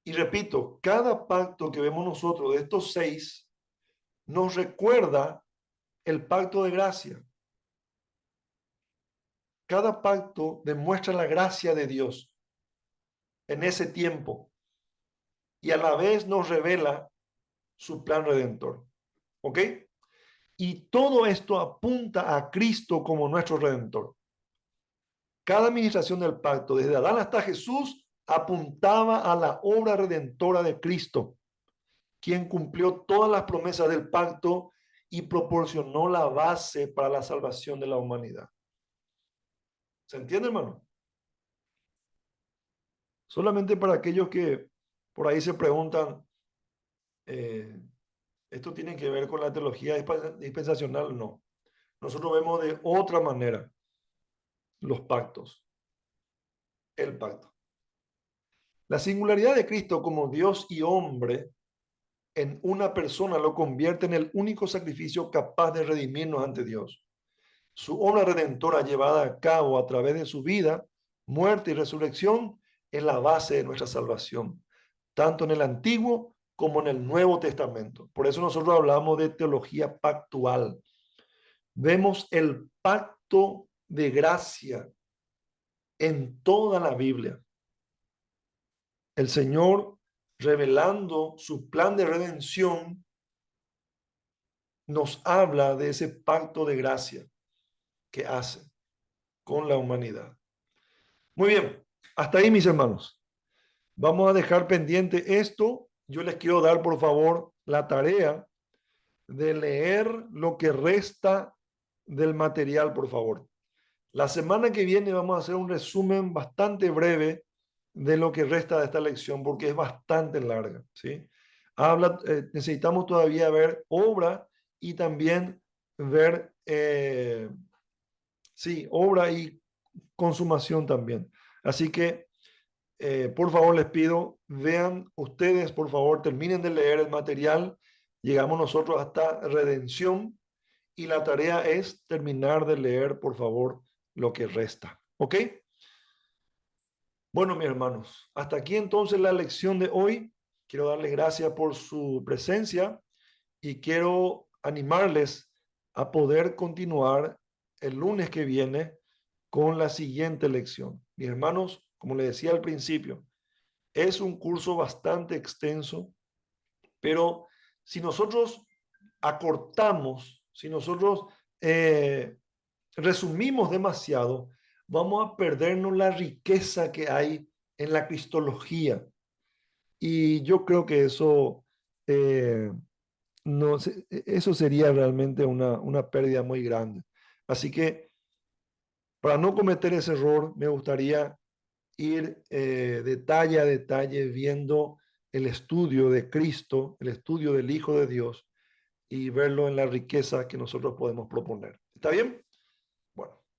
Speaker 1: Y repito, cada pacto que vemos nosotros de estos 6 nos recuerda el pacto de gracia. Cada pacto demuestra la gracia de Dios en ese tiempo y a la vez nos revela su plan redentor. ¿Ok? Y todo esto apunta a Cristo como nuestro redentor. Cada administración del pacto, desde Adán hasta Jesús, apuntaba a la obra redentora de Cristo, quien cumplió todas las promesas del pacto y proporcionó la base para la salvación de la humanidad. ¿Se entiende, hermano? Solamente para aquellos que por ahí se preguntan, eh, ¿esto tiene que ver con la teología dispensacional? No. Nosotros vemos de otra manera los pactos, el pacto. La singularidad de Cristo como Dios y hombre en una persona lo convierte en el único sacrificio capaz de redimirnos ante Dios. Su obra redentora llevada a cabo a través de su vida, muerte y resurrección es la base de nuestra salvación, tanto en el Antiguo como en el Nuevo Testamento. Por eso nosotros hablamos de teología pactual. Vemos el pacto de gracia en toda la Biblia. El Señor revelando su plan de redención nos habla de ese pacto de gracia que hace con la humanidad. Muy bien, hasta ahí mis hermanos. Vamos a dejar pendiente esto. Yo les quiero dar, por favor, la tarea de leer lo que resta del material, por favor. La semana que viene vamos a hacer un resumen bastante breve de lo que resta de esta lección, porque es bastante larga, ¿sí? Necesitamos todavía ver obra y también ver, sí, obra y consumación también. Así que Por favor, les pido, vean ustedes, por favor, terminen de leer el material. Llegamos nosotros hasta redención y la tarea es terminar de leer, por favor, lo que resta. ¿Ok? Bueno, mis hermanos, hasta aquí entonces la lección de hoy. Quiero darles gracias por su presencia y quiero animarles a poder continuar el lunes que viene con la siguiente lección. Mis hermanos, como les decía al principio, es un curso bastante extenso, pero si nosotros acortamos, si nosotros resumimos demasiado, vamos a perdernos la riqueza que hay en la cristología. Y yo creo que eso, no, eso sería realmente una pérdida muy grande. Así que para no cometer ese error, me gustaría ir detalle a detalle viendo el estudio de Cristo, el estudio del Hijo de Dios y verlo en la riqueza que nosotros podemos proponer. ¿Está bien?